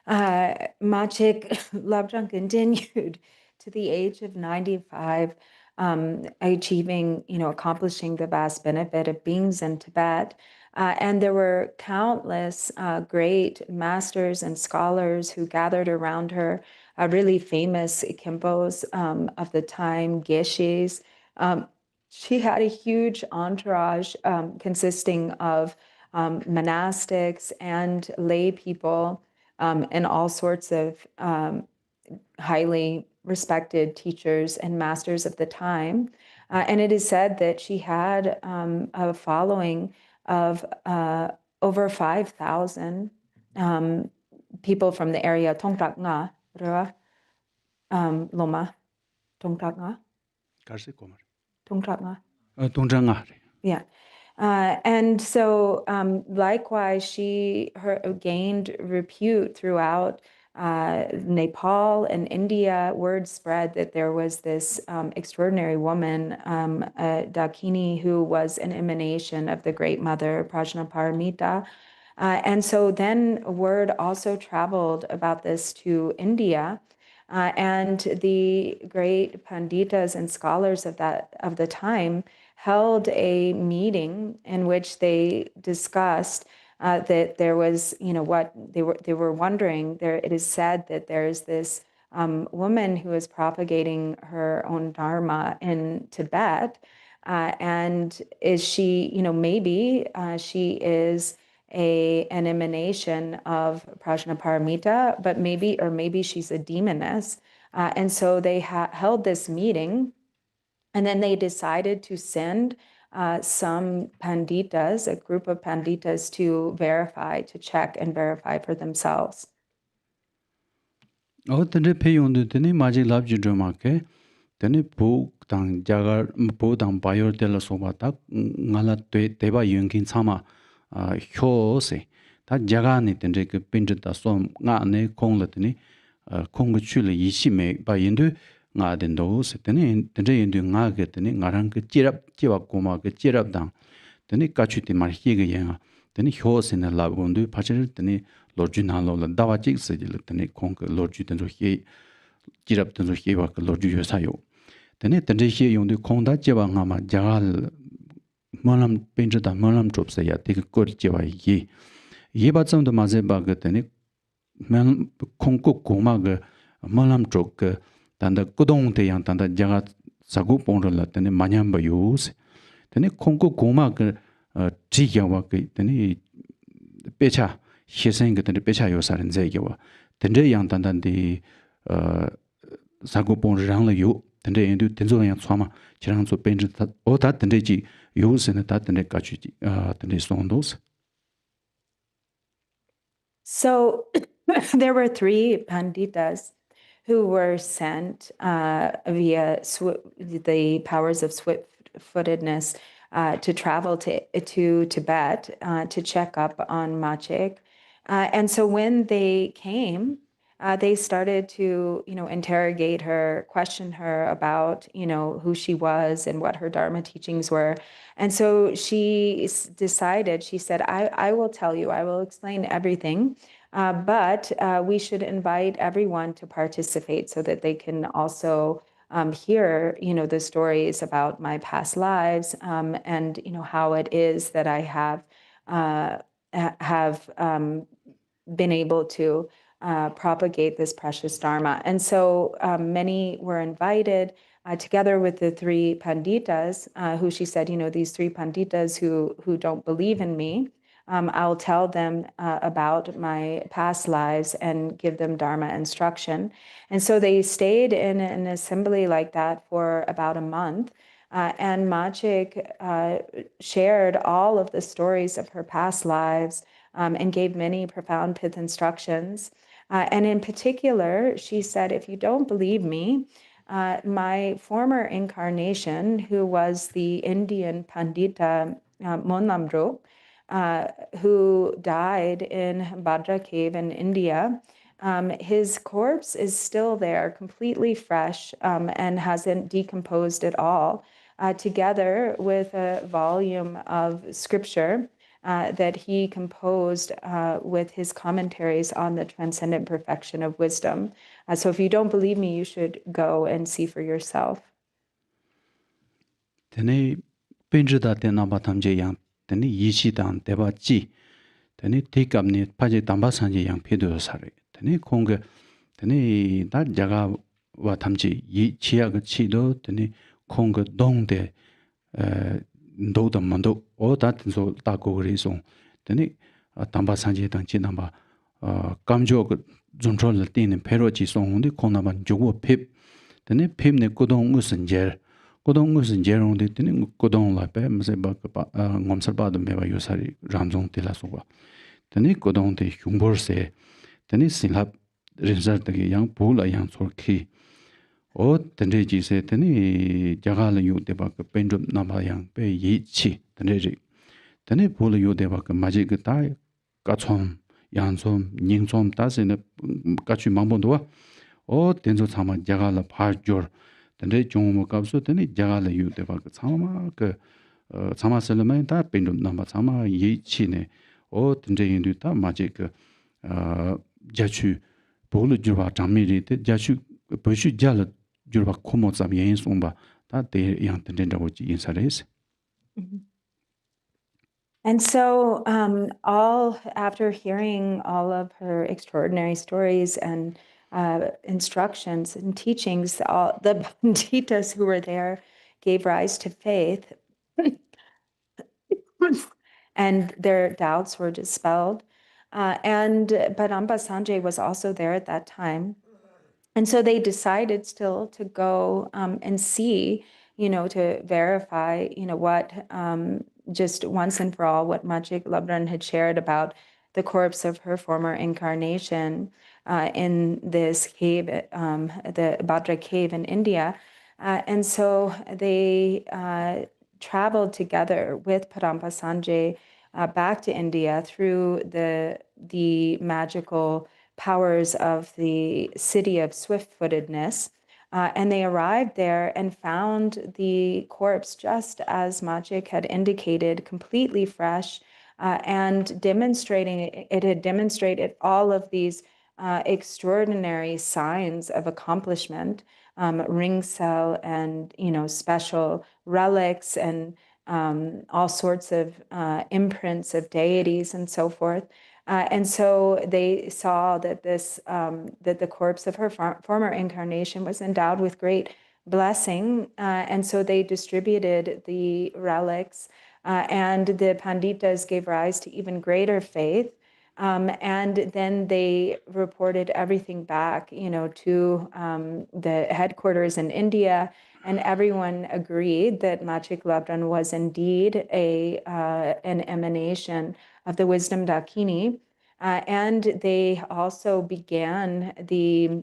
Machik Labdran continued to the age of 95, achieving, accomplishing the vast benefit of beings in Tibet. And there were countless great masters and scholars who gathered around her, really famous Khenpos of the time, Geshes. She had a huge entourage consisting of monastics and lay people and all sorts of highly respected teachers and masters of the time. And it is said that she had a following of over 5,000 people from the area. Tongtak nga, Loma. Tongtak nga? Tongtak nga. Yeah. And so likewise, she gained repute throughout Nepal and India. Word spread that there was this extraordinary woman, Dakini, who was an emanation of the Great Mother, Prajnaparamita. And so then word also traveled about this to India. And the great panditas and scholars of the time held a meeting in which they discussed that there was, what they were wondering. It is said that there is this woman who is propagating her own dharma in Tibet, and is she, maybe she is an emanation of Prajnaparamita, but maybe she's a demoness. And so they held this meeting, and then they decided to send some panditas, a group of panditas, to verify, to check and verify for themselves. Tene pe yondu tene maji labji dromake tene bu tang jagar bu tang bayor de la soba ta ngala teba yungkin sama hyo se ta jaga ni tene ke pinje da som nga ne kong la tene kong ge chule yishi me ba yindu nga den do se tene yindu nga ge tene ngarang ke jirap jiwa koma ke jirap dang tene kachu ti mar hi ge yang tene hyo se na lab gondu pachir tene lorju na lo la dawa jik se jil tene kong ke lorju den hi jirap den hi wa ke lorju yo sa yo tene hi yong de kong da jiwa nga ma jagal molam pinje da molam drop se ya te ko jiwa yi ba zam de ma ze ba ge tene kong ko koma ge molam drop ke dan da kudong te yang dan da jaga sagu pong la tene manyam ba yo se tene kong ko koma ge ji ya wa ke tene pecha hiesen ge tene pecha yo sa ren ze ge wa tene yang dan dan de sagu pong rang la yo tene yin du tenzo yang tsama chirang zo penje ta o ta tene ji yo se ne ta tene ka chu ji tene song dos. So there were 3 panditas who were sent via the powers of swift-footedness to travel to Tibet to check up on Machik. And so when they came, they started to, interrogate her, question her about, who she was and what her Dharma teachings were. And so she decided, she said, I will tell you, I will explain everything, but we should invite everyone to participate so that they can also hear, the stories about my past lives and, how it is that I have been able to propagate this precious Dharma. And so many were invited together with the 3 panditas who she said, these 3 panditas who don't believe in me, I'll tell them about my past lives and give them Dharma instruction. And so they stayed in an assembly like that for about a month. And Machik shared all of the stories of her past lives and gave many profound pith instructions. And in particular, she said, if you don't believe me, my former incarnation, who was the Indian Pandita Monlamdro, who died in Bhadra cave in India, his corpse is still there, completely fresh, and hasn't decomposed at all, together with a volume of scripture that he composed with his commentaries on the transcendent perfection of wisdom. So if you don't believe me, you should go and see for yourself. Tene penjida tena batamje yang tene yishi dan deba ji tene tikap ni paje damba sanje yang pedo sare tene kong tene da jaga wa tamje yi chia ge chi do tene kong dong de ndo da mando o da so da go ri so tene damba sanje dang chi namba kamjo ge zonchol le tin pero chi song de kong na ban jogo pip tene pip ne kodong usen jer kodong usen jerong de tene kodong la pe mse ba ngomsar ba de me ba yosari ramjong de la so ba tene kodong de humbor se tene sinlap result de yang pula yang chor ki o tene ji se tene jaga la yu de ba ke pendum na ba yang pe yi chi tene ji tene pula yu de ba ke ma ji ge ta ka chom yang chom ning chom ta se ne ka chu mang bon do o tenzo chama jaga la pha jor tene jong mo ka so tene jaga la yu de ba ke chama ke chama se le mai ta pendum na ba chama yi chi ne o tene yin du ta ma ji ke ja chu bol ju ba jam mi ri de ja chu bo shu ja la ju ba ko mo zam yin song ba ta de yang tene da wo ji yin sa res. And so after hearing all of her extraordinary stories and instructions and teachings, all the panditas who were there gave rise to faith and their doubts were dispelled. But Amba Sanjay was also there at that time. And so they decided still to go and see, to verify, what just once and for all what Machik Labran had shared about the corpse of her former incarnation in this cave, the Bhadra cave in India. And so they traveled together with Padampa Sanjay back to India through the magical powers of the city of swift-footedness. And they arrived there and found the corpse just as Machik had indicated, completely fresh, and it had demonstrated all of these extraordinary signs of accomplishment, ring cell and special relics and all sorts of imprints of deities and so forth. And so they saw that that the corpse of her former incarnation was endowed with great blessing, and so they distributed the relics, and the Panditas gave rise to even greater faith. And then they reported everything back, to the headquarters in India, and everyone agreed that Machik Labran was indeed an emanation of the wisdom Dakini. And they also began the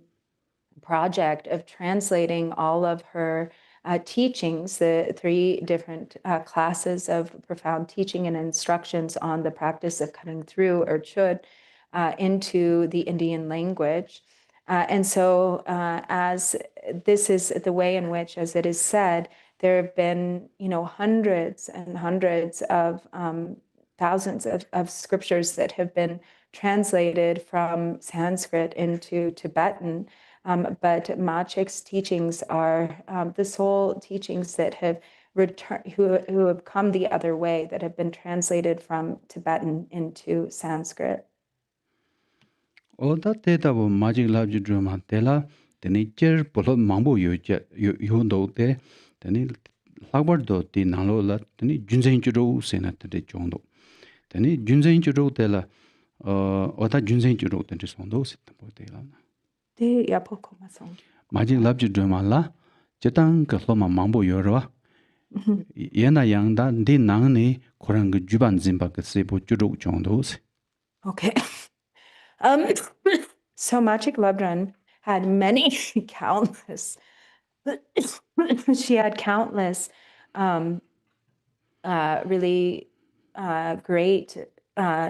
project of translating all of her teachings, the 3 different classes of profound teaching and instructions on the practice of cutting through, or Chöd, into the Indian language. And so as this is the way in which, as it is said, there have been, hundreds and hundreds of thousands of scriptures that have been translated from Sanskrit into Tibetan. But Machik's teachings are the sole teachings that have who have come the other way, that have been translated from Tibetan into Sanskrit. Oda teta bo Machik Labji Druma tela teni cher polo mambo yondo te teni lakbar do ti nalo la teni junzen chiro sena teni chondo. Teni junzen chiro tela oda junzen chiro teni sondo sitambo tela. De yapoko masong. Machik Labji Druma la chetang ka loma mambo yorwa. Yena yangda di nangni korang juban zimba ka sebo chiro chondo se. Okay. So Machik Labran had countless, she had countless really great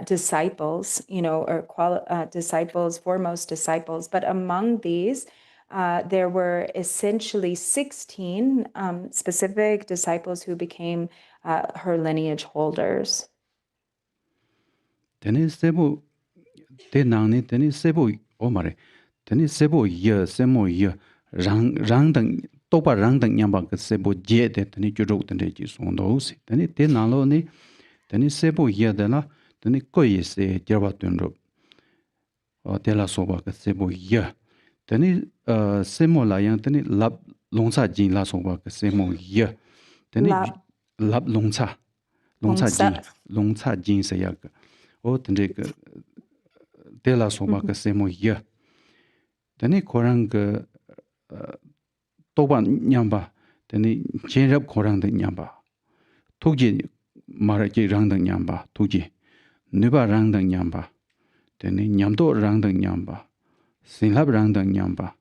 disciples, or disciples, foremost disciples. But among these, there were essentially 16 specific disciples who became her lineage holders. Teni sebo te nangni teni sebo omare teni sebo ye semo ye rang dang topa rang dang nyamba ka sebo je de teni juro teni ji sondo si teni te nalo ni teni sebo ye de la teni koye se jerwa tunro te la soba ka sebo ye teni semo la yang teni lab longsa jin la soba ka semo ye teni lab longsa jin se ya ka o teni ka te la soba ka semo ye teni korang ka toba nyamba teni chenrab korang da nyamba tukji maraji rang da nyamba tukji nuba rang da nyamba teni nyamdo rang da nyamba sinlab rang da nyamba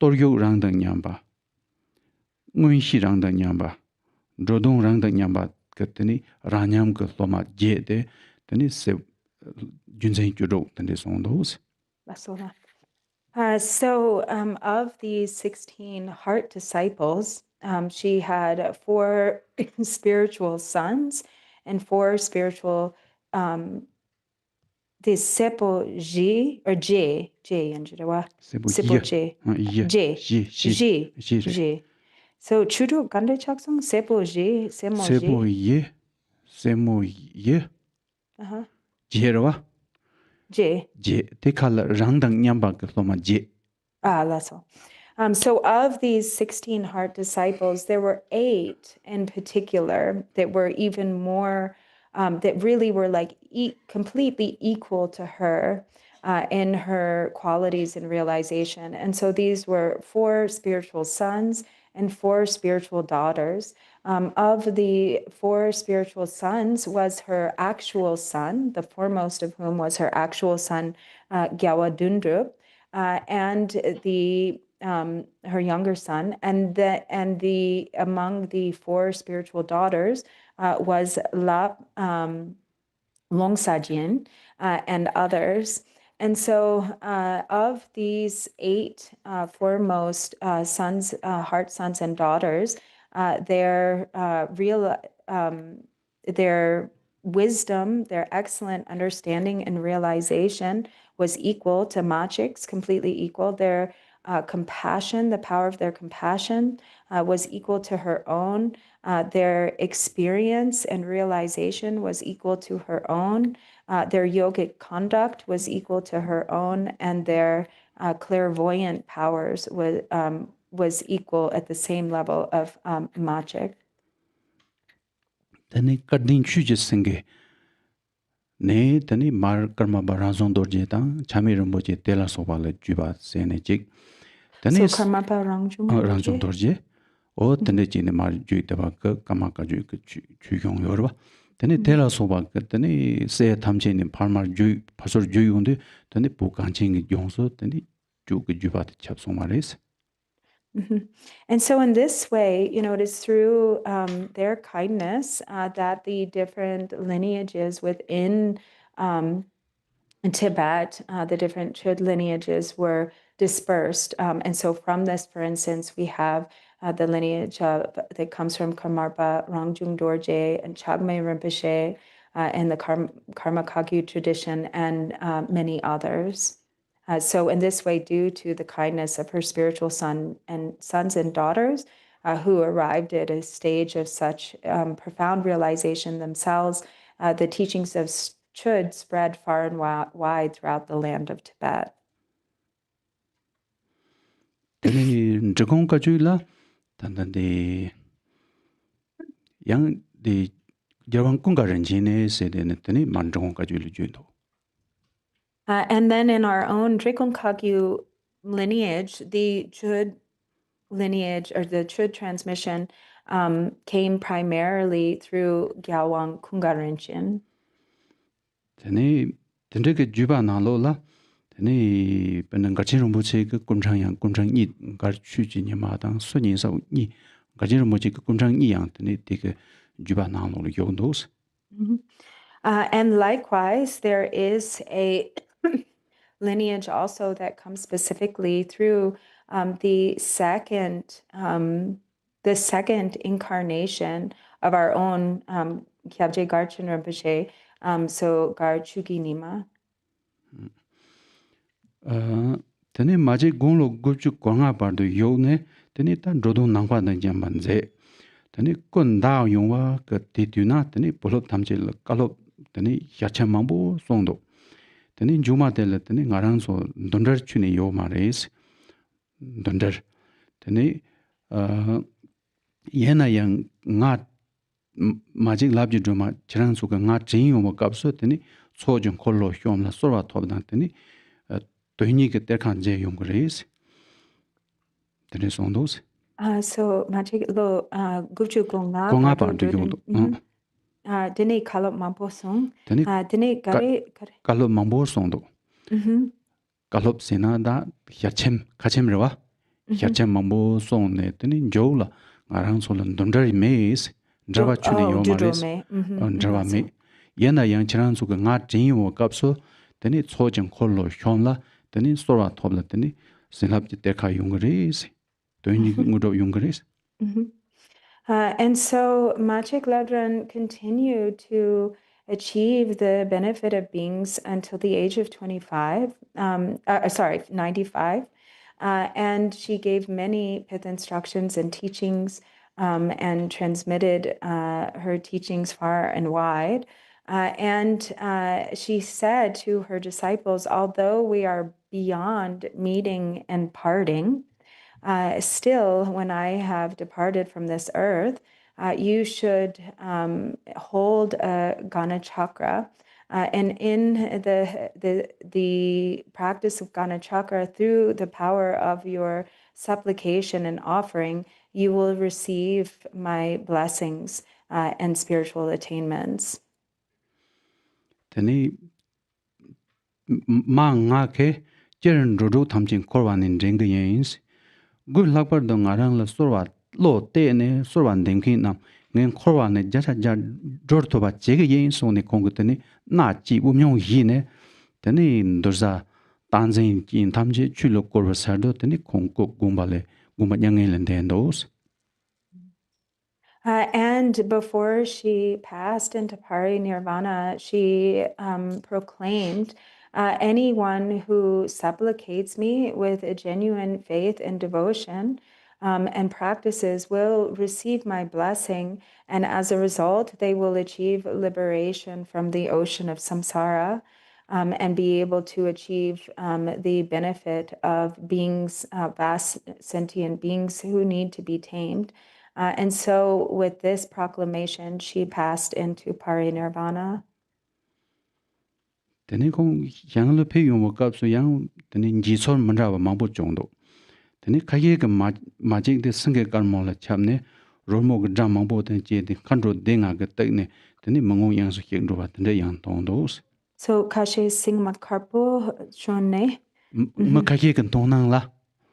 toryo rang da nyamba ngunshi rang da nyamba drodong rang da nyamba ka teni ranyam ka loma je de teni se junzen juro teni sondos. So of these 16 heart disciples, she had 4 spiritual sons and 4 spiritual disciple Ji, or J, and J. So Chudu Gande Chaksong, Sepo Ji, Semo ye, Jerwa. J. Te kala rangdang nyamba ka loma je. That's all. So of these 16 heart disciples, there were 8 in particular that were even more, that really were like completely equal to her in her qualities and realization. And so these were 4 spiritual sons and 4 spiritual daughters. Of the 4 spiritual sons was her actual son, the foremost of whom was her actual son, Gyawa Dundrup, and her younger son, and among the 4 spiritual daughters was Longsajin and others. And so of these 8 foremost sons, heart sons and daughters, their wisdom, their excellent understanding and realization was equal to Machik's, completely equal. Their compassion, the power of their compassion was equal to her own. Their experience and realization was equal to her own. Their yogic conduct was equal to her own, and their clairvoyant powers was equal at the same level of Machik. Tani kardin chuje senge ne tani mar karma barazon dorje tang chami Rinpoche tela soba le juba sene jik. Tani So Karmapa Rangjung Rangjung dorje o tani jine mar jui taba ka kama ka jui ka chuyong yorba. Tani tela soba ka tani se tamche ni parmar jui pasor jui yonde tani pu kanchingi yongso tani ju ka juba te chap soma res. And so in this way, it is through their kindness that the different lineages within Tibet, the different Chöd lineages were dispersed. And so from this, for instance, we have the lineage that comes from Karmapa Rangjung Dorje and Chagme Rinpoche and the Karma Kagyu tradition and many others. So in this way, due to the kindness of her spiritual sons and daughters who arrived at a stage of such profound realization themselves, the teachings of Chöd spread far and wide throughout the land of Tibet. Tani nchikong ka jui la tanda de yang de jarwang kunga renji ne se de ne tani man nchikong ka jui le jui to. And then in our own Drikung Kagyu lineage, the Chöd lineage or the Chöd transmission came primarily through Gyalwang Kungarinchen. Tani tanda ka juba na lo la tani penang Garchen Rinpoche ka kumchang yang kumchang yi gar chu ji ni ma dang su ni sa yi Garchen Rinpoche ka kumchang yi yang tani de ka juba na lo yong dos. And likewise, there is a lineage also that comes specifically through the second incarnation of our own Kyabje Garchen Rinpoche, so Gar Chugi Nima. Tani maji gonglo gupchu kwanga pardo yo ne tani tan rodong nangpa na jamban ze. Tani kun dao yongwa ka titu na tani polop tamche la kalop tani yachan mambo songdo. Tani juma tela tani ngarang so dondar chune yo ma reis. Dondar. Tani yena yang nga majik labji juma chirang so ka nga chen yo ma kapso tani so jong kollo hyom la sorwa tobdan tani tohini ke terkhan je yong reis. Tani songdos. So Majik lo Gupchu Gonga Konga pardo yo do. Dine Kalop Mampo Song. Tani Dine Gare. kalop mambo songdo. Kalop sena da yachem kachem rewa. Yachem mambo song ne tani jo la ngarang so lan dondari meis draba chune yo ma res. Draba me. Yena yang chirang su ka nga chen yo kapso tani cho jeng kollo hyom la tani sorwa tobla tani sinlap ji terkha yong reis. Tohini ngudo yong reis. And so Machik Ladran continued to achieve the benefit of beings until the age of 95, 95. And she gave many pith instructions and teachings and transmitted her teachings far and wide. And she said to her disciples, although we are beyond meeting and parting, still, when I have departed from this earth, you should hold a Gana chakra And in the practice of Gana Chakra, through the power of your supplication and offering, you will receive my blessings and spiritual attainments. Tani ma nga ke jeren ru thamjin korwan in jeng de yins gu lakpar do ngarang la sorwa lo te ne sorwan dengki nam ngen korwan ne ja jor to ba jege yin so ne kong tani na ji bu myong yi ne tani dorza tanzin jin thamje chulo korwa sardo tani kong ko gumbale gumba nyangel and dos. And before she passed into parinirvana, she proclaimed, anyone who supplicates me with a genuine faith and devotion and practices will receive my blessing, and as a result, they will achieve liberation from the ocean of samsara and be able to achieve the benefit of beings, vast sentient beings who need to be tamed. And so with this proclamation, she passed into parinirvana. Tani kong yang lo pe yung wakab so yang tani jisol mandrawa mangpo chongdo. Tani kage ka majik de sange karmo la chapne romo ka dram mangpo tani che de kandro denga ka takne tani mangong yang so kek roba tani yang tongdos. So kashe sing makarpo shone. Ma kage ka tongnang la.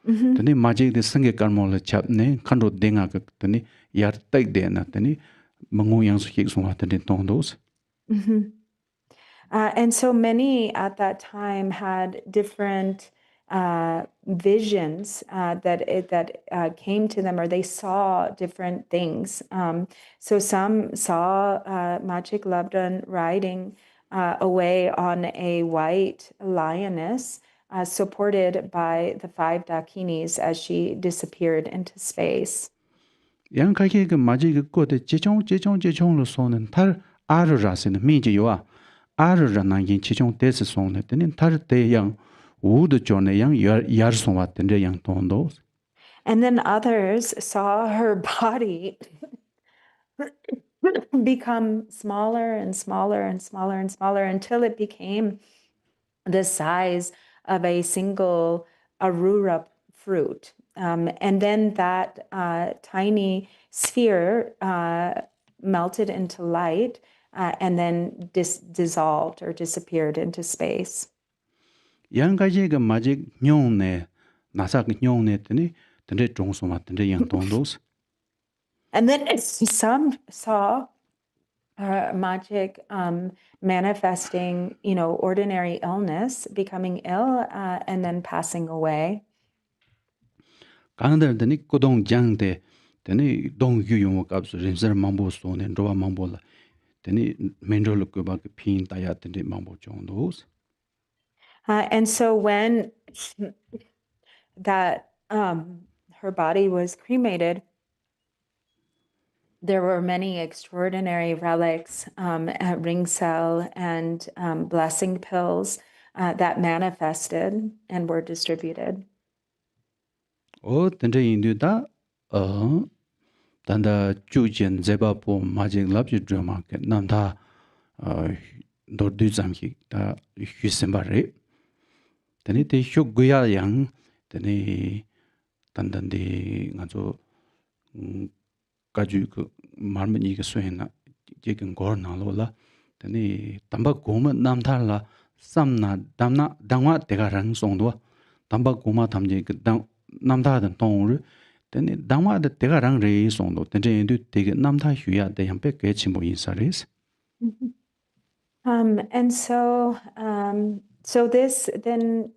Tani majik de sange karmo la chapne kandro denga ka tani yar tak de na tani mangong yang so kek songa tani tongdos. And so many at that time had different visions that came to them, or they saw different things. So some saw Machik Labdran riding away on a white lioness, supported by the 5 Dakinis as she disappeared into space. Yang kage ka majik ko de jechong lo sonen tar aru rasin mi je yo aru ranan yin chechong des sonen tani tar te yang wood jone yang yar sonwa tende yang tondos. And then others saw her body become smaller and smaller and smaller and smaller until it became the size of a single arura fruit. And then that tiny sphere melted into light and then dissolved or disappeared into space. Yang kage ka majik nyong ne nasa ka nyong ne tani tende chong sonwa tende yang tondos. And then some saw Magic manifesting, ordinary illness, becoming ill, and then passing away. Kanadar tani kodong jang de tani dong yu yung kapsu rinzar mambo sonen rowa mambo la tani mendro lo kuba ka pin taya tani mambo chongdos. And so when that her body was cremated, there were many extraordinary relics, ring cell and blessing pills that manifested and were distributed. O tende indu da tanda chujen zeba po majik labji drama ke namda dordu zamki da hyusemba re. Tani te hyuk guya yang tani tandandi nga zo kaju ku marmani ka suhen na jekin gor na lo la tani tamba goma namda la samna damna dangwa tega rang songdo tamba goma tamje ka namda dan tong tani dangwa da tega rang re songdo tani indu tega namda hyuya da yang pe ke chimbo insa res. And so this then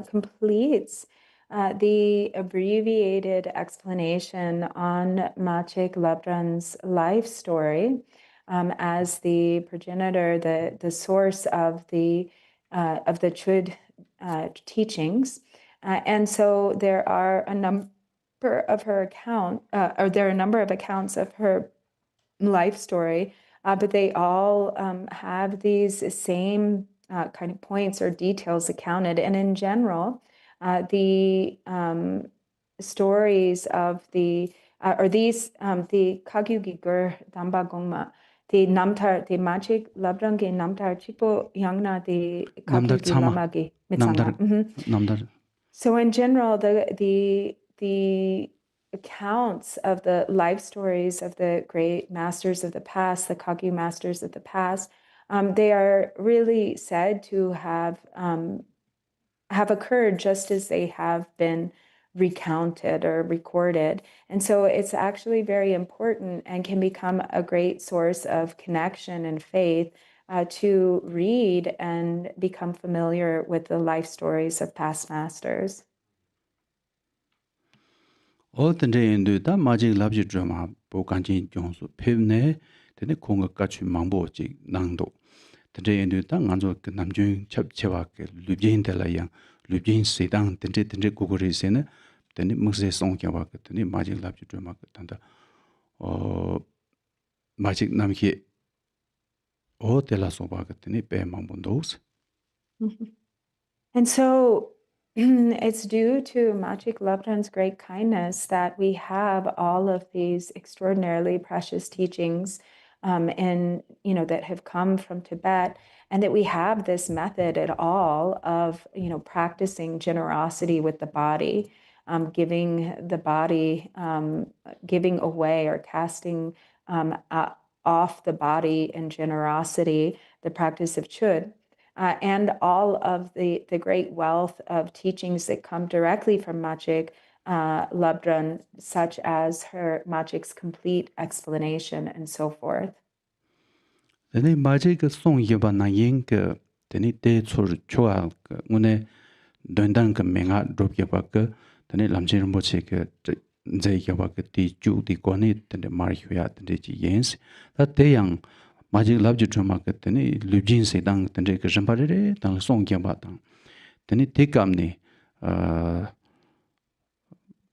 completes the abbreviated explanation on Machik Labdran's life story as the progenitor, the source of the Chöd teachings. And so there are a number of her there are a number of accounts of her life story, but they all have these same kind of points or details accounted. And in general, the stories of the Kagyugi Gur Damba Gongma the namtar, the magic labrangi namtar chipo yangna the Namdar kaki tsama. lamagi mitsanga. Namdar. So in general, the accounts of the life stories of the great masters of the past, the Kagyu masters of the past, they are really said to have occurred just as they have been recounted or recorded. And so it's actually very important and can become a great source of connection and faith to read and become familiar with the life stories of past masters. 어떤데 인도다 마직 랍지 드라마 보간진 종수 페네 되네 공가 같이 망보지 낭도 근데 인도다 간조 그 남중 첩체와 그 류진들라양 류진 세당 근데 고고리세네 되네 무슨 송겨와 그더니 마직 랍지 드라마 그단다 마직 남기 어텔라서 봐 그더니 빼망본도스. And so it's due to Magic Labdhan's great kindness that we have all of these extraordinarily precious teachings that have come from Tibet, and that we have this method at all of, practicing generosity with the body, giving the body, giving away or casting off the body in generosity, the practice of Chöd. And all of the great wealth of teachings that come directly from Machik Labdran, such as her Machik's complete explanation and so forth. Then Machik song yeba na yin ke teni te chur chua ke ngune dondang ke menga drop yeba ke teni lamjin Rinpoche ke zai yeba ke ti ju ti kone teni mar huya teni ji yens. Ta te yang Magic Labji drama ke teni lubjin se dang teni ke jambare tang song yeba tang. Teni te kamne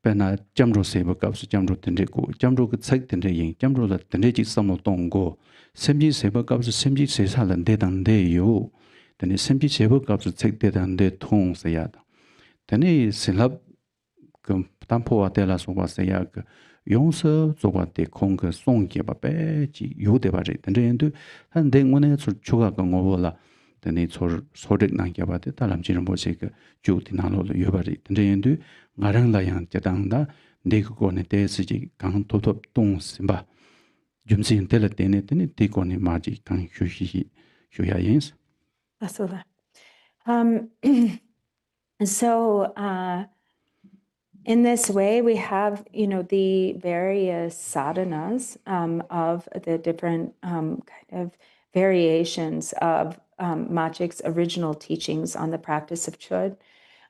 pena jamro seba kapsu jamro tende ko jamro ke tsak tende yin jamro la tende jik samo tong go semji seba kapsu semji se sa lan de dang de yo tende semji seba kapsu tsak de dang de tong se ya tende silab ke tampo wa de la so ba se ya ke yong se zo ba de kong ke song ge ba be ji yo de ba ji tende yin du han de ngone chu chuga ka ngo la tende chor sorik nang ge ba de talam ji ro se ke ju ti na lo yo ba ji tende yin du ngarang la yang jadangda ndeko ne tesiji kang totop tong simba jumsin tele tene teko ne maji kang hyuhi hyuya yens. Absolutely. So in this way, we have, the various sadhanas of the different kind of variations of Machik's original teachings on the practice of Chöd.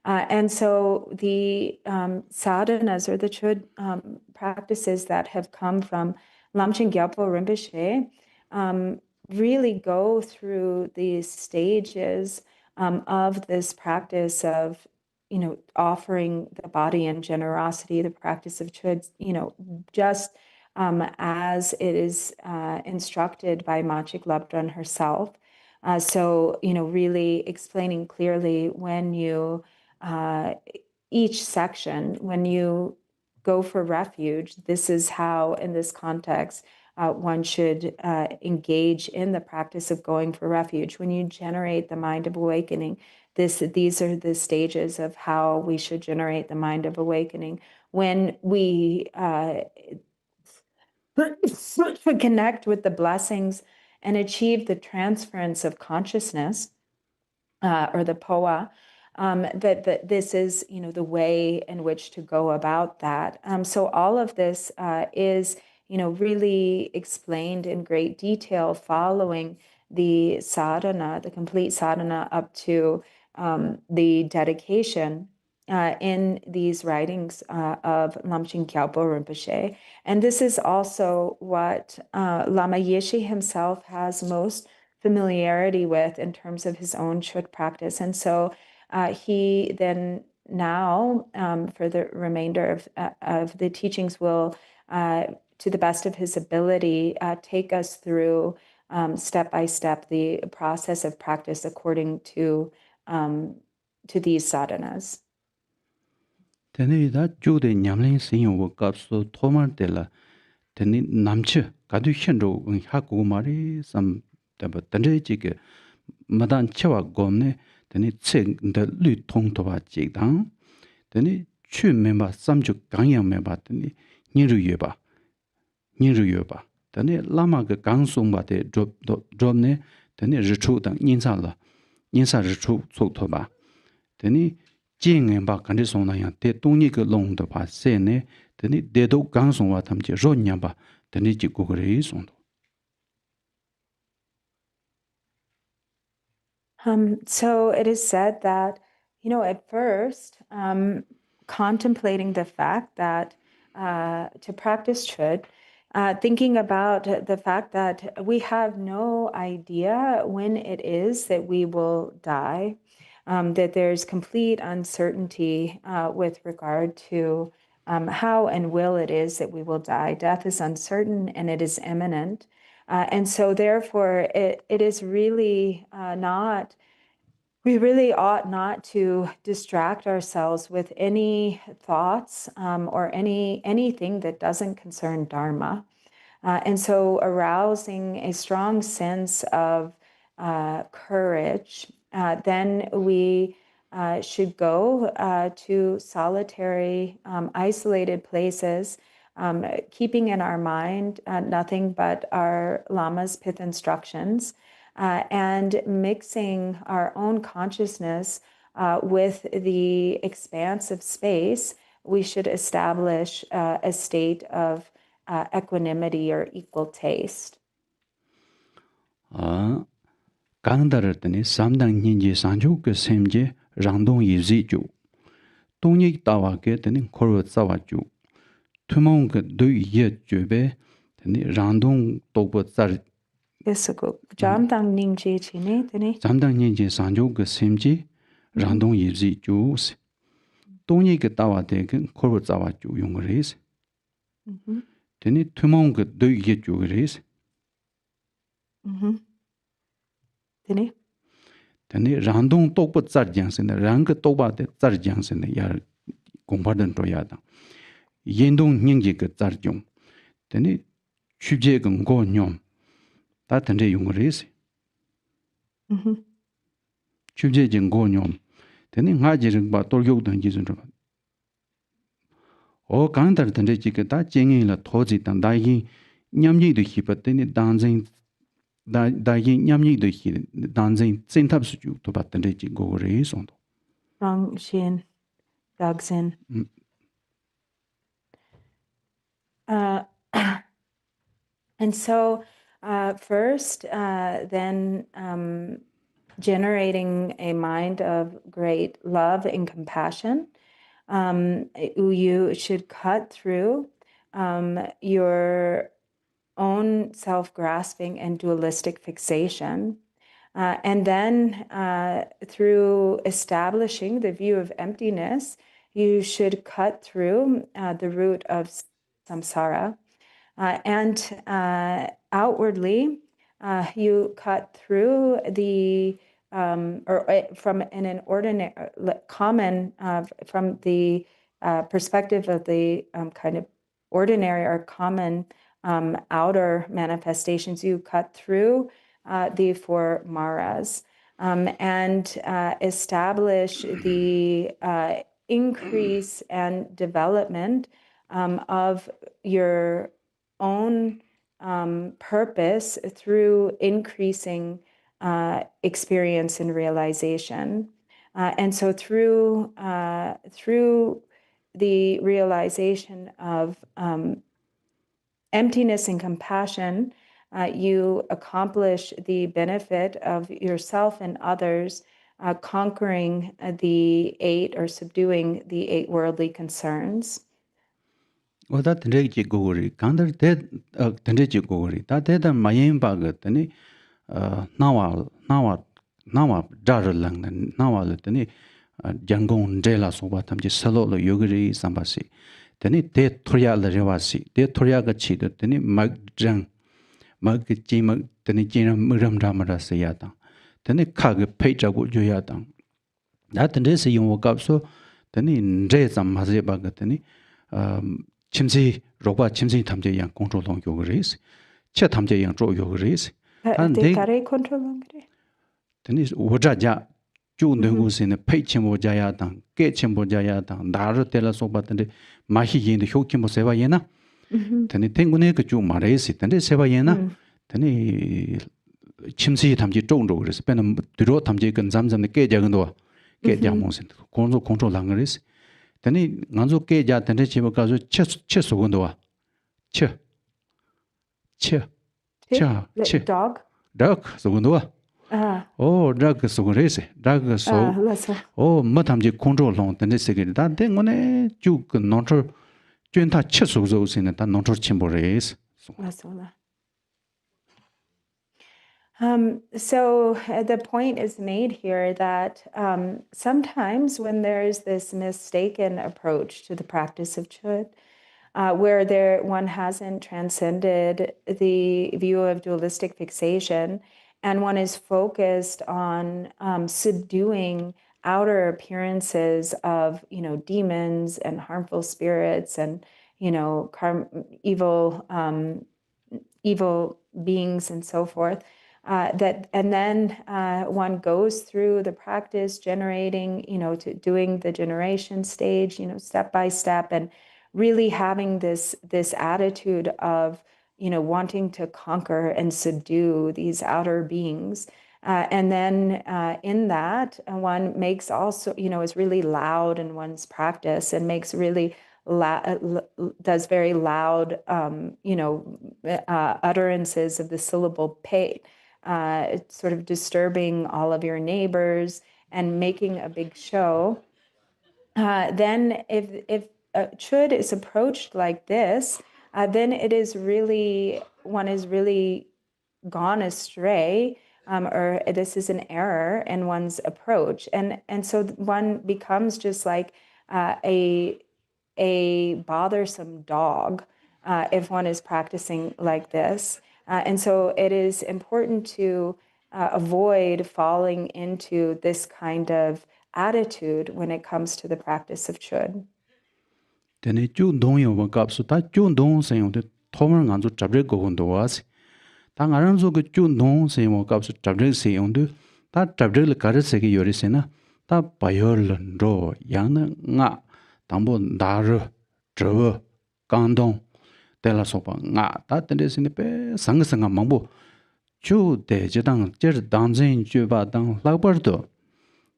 And so the sadhanas or the Chöd practices that have come from Lamchen Gyalpo Rinpoche really go through these stages of this practice of, offering the body in generosity, the practice of Chöd, just as it is instructed by Machik Labdran herself. So, really explaining clearly when you each section, when you go for refuge, this is how, in this context, one should engage in the practice of going for refuge. When you generate the mind of awakening, these are the stages of how we should generate the mind of awakening. When we connect with the blessings and achieve the transference of consciousness, or the POA, that this is, the way in which to go about that. So all of this is, really explained in great detail following the sadhana, the complete sadhana up to the dedication in these writings of Lamchen Gyalpo Rinpoche. And this is also what Lama Yeshe himself has most familiarity with in terms of his own Chöd practice. And so he then now, for the remainder of the teachings, will, to the best of his ability, take us through step by step the process of practice according to these sadhanas. Tene da jude nyamling sinyo wo kapso thomar de la tene namche 가두 현로 하고 말이 삼 단제지게 마단 쳐와 곰네 되니 책인데 류통도바 지당 되니 취멤바 삼주 강양 멤바더니 니르여바 되니 라마가 강송바데 드롭네 되니 리초당 인사라 인사 리초 속토바 되니 징엠바 간디송나야 대 동니그 롱도바 세네 되니 대도 강송와 탐지 로냐바 되니 지고그레이 송도 So it is said that, at first, contemplating the fact that to practice Chöd, thinking about the fact that we have no idea when it is that we will die, that there's complete uncertainty with regard to how and will it is that we will die. Death is uncertain and it is imminent. And so therefore, it is really we really ought not to distract ourselves with any thoughts or anything that doesn't concern Dharma. And so arousing a strong sense of courage, then we should go to solitary, isolated places, keeping in our mind nothing but our Lama's pith instructions, and mixing our own consciousness with the expanse of space. We should establish a state of equanimity or equal taste. 강다르더니 삼당 년지 산주 그 셈제 랑동 이지주 동이 따와게 되는 코르 싸와주 투몽 그 두예 주베 되니 랑동 도보 쌀 Yesago jamdang ningje chine tene 잠당 년지 산주 그 셈제 랑동 이지주 동이 그 따와데 그 코르 싸와주 용거레스 되니 투몽 그 두예 주그레스 tene tani randong tokpa tsar jangsen rang ka tokpa de tsar jangsen ya gongpadan to ya da yendong nyingji ka tsar jong tani chubje ga ngo nyom ta tande yung res chubje je ngo nyom tani nga je ring ba tol yog dang ji zun o kan dar tande ji ka ta jengin la thoji tam da yin nyamji de hi pa tani danjing 다이 냠니도 히 단진 센탑스주 또 받던지 고거래 손도 Rangshin Dagzin. And so first then generating a mind of great love and compassion, you should cut through your own self-grasping and dualistic fixation. And then through establishing the view of emptiness, you should cut through the root of samsara. And outwardly, you cut through the, from an ordinary, common, from the perspective of the kind of ordinary or common outer manifestations, you cut through the four maras and establish the increase and development of your own purpose through increasing experience and realization. And so through the realization of emptiness and compassion, you accomplish the benefit of yourself and others, conquering the eight or subduing the eight worldly concerns. 오다 드레지 고고리 간더 데 드레지 고고리 다 데다 마옌 바거더니 나와 자르랑는 나와르더니 장공 제라 소바 탐지 살로로 요그리 삼바시 tani te thorya la rewasi te thorya ga chi de tani magjang mag chi mag tani jin ram ramara se ya ta tani kha ge phai cha go jo ya ta da tani se yong ga so tani nre zam ma se ba ga tani chimsi roba chimsi thamje yang control long yo res che thamje yang tro yo res tan Te de kare controlangre. teni woja ja ju ndengu sin pei chimbo ja ya dang ke chimbo ja ya dang dar te la so ba tende ma hi yin de hyo kimbo se ba yena teni tengune ke ju ma res tende se ba yena teni chimsi thamji zhong zhong res pen dro thamji gen zam zam de ke ja gen do ke ja mo sin control lang res teni nganzo ke ja tende chibo ka zo che so gen do che cha che Dog. dak so gen do oh dak so gen res dak so Lasso. oh ma thamji control long tende se ge da de ngone ju gen non tro juen ta che so zo sin da non tro chimbo res Lasso. So the point is made here that sometimes when there's this mistaken approach to the practice of Chöd, where one hasn't transcended the view of dualistic fixation, and one is focused on subduing outer appearances of, demons and harmful spirits and, evil beings and so forth. And then one goes through the practice, generating, to doing the generation stage, step by step, and really having this attitude of, wanting to conquer and subdue these outer beings. And then in that, one makes also, is really loud in one's practice and makes really does very loud, utterances of the syllable pe, sort of disturbing all of your neighbors and making a big show. Then if Chöd is approached like this, then one is really gone astray, or this is an error in one's approach. And so one becomes just like a bothersome dog if one is practicing like this. And so it is important to avoid falling into this kind of attitude when it comes to the practice of Chöd. tene ju dong yo ba kap su ta ju dong se yo de thomer ngan zo chabre go gon do was ta ngaran zo ge ju dong se yo kap su chabre se yo de ta chabre le kar se ge yori se na ta pa yor len ro yang na nga dang bo da re zhe gang dong de la so ba nga ta tene se ne pe sang sang mang bo ju de je dang je dang zhen ju ba dang la bar do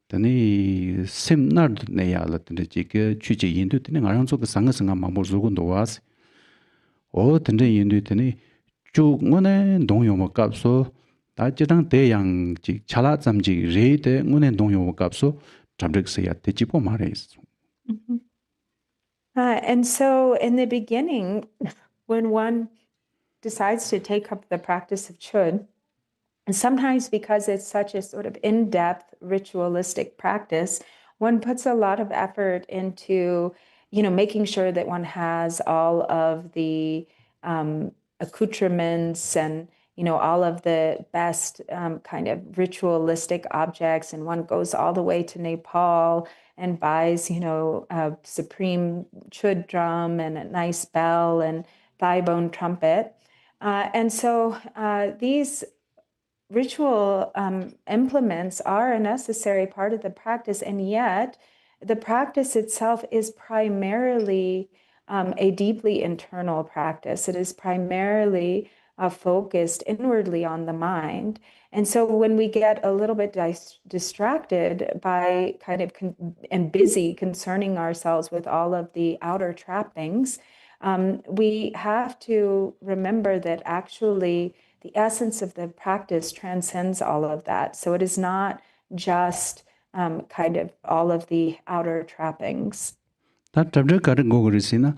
tani semnar ne ya la tani jike chuji yindu tani ngarang zo ka sanga sanga mambo zogo ndo was o tani yindu tani chu ngone dong yo mo kap so ta jidang de yang ji chala zam ji re de ngone dong yo mo kap so chamrik se ya te ji po ma re And so in the beginning, when one decides to take up the practice of Chöd, and sometimes because it's such a sort of in-depth ritualistic practice, one puts a lot of effort into, making sure that one has all of the accoutrements and, all of the best kind of ritualistic objects. And one goes all the way to Nepal and buys, a supreme Chöd drum and a nice bell and thigh bone trumpet. And so these ritual implements are a necessary part of the practice, and yet the practice itself is primarily a deeply internal practice. It is primarily focused inwardly on the mind. And so when we get a little bit distracted by kind of and busy concerning ourselves with all of the outer trappings, we have to remember that actually the essence of the practice transcends all of that. So it is not just kind of all of the outer trappings. ta chabre kar go go ri na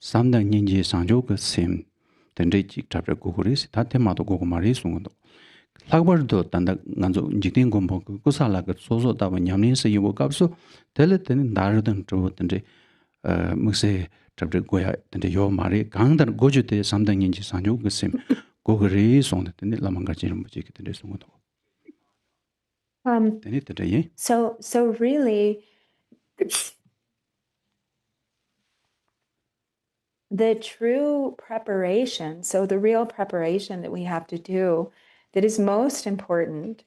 samdang nyin ji sang jo ka sem ten re ji chabre go go ri ta te ma do go ma ri sung do lagbar do tan da ngan zo jigten go mo ko sa la ga so so da ba nyam ni se yo kap so tele ten dar den tro ten re mu se chabre go ya ten re yo ma ri gang dar go ju te samdang nyin ji sang jo ka sem go go ri song de ten la mang ga ji mo ji ke ten re sung do ten te ye So really, the true preparation, so the real preparation that we have to do that is most important,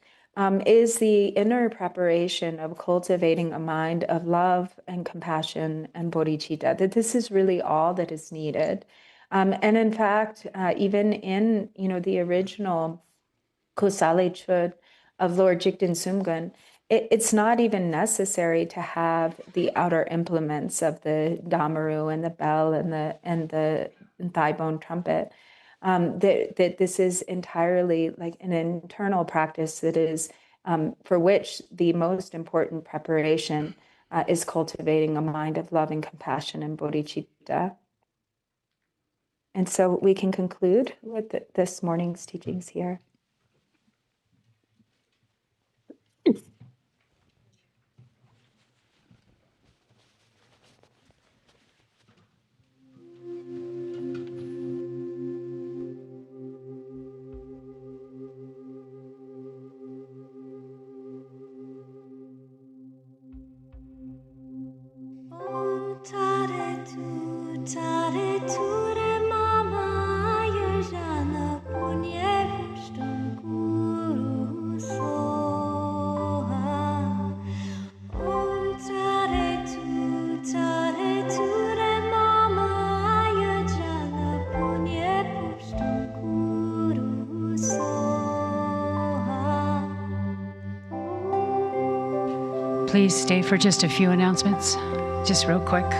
is the inner preparation of cultivating a mind of love and compassion and bodhicitta, that this is really all that is needed. And in fact, even in the original Kosale Chöd of Lord Jigten Sumgon, it's not even necessary to have the outer implements of the damaru and the bell and the thigh bone trumpet. That this is entirely like an internal practice that is for which the most important preparation is cultivating a mind of love and compassion and bodhicitta. And so we can conclude with this morning's teachings here. Please stay for just a few announcements, just real quick.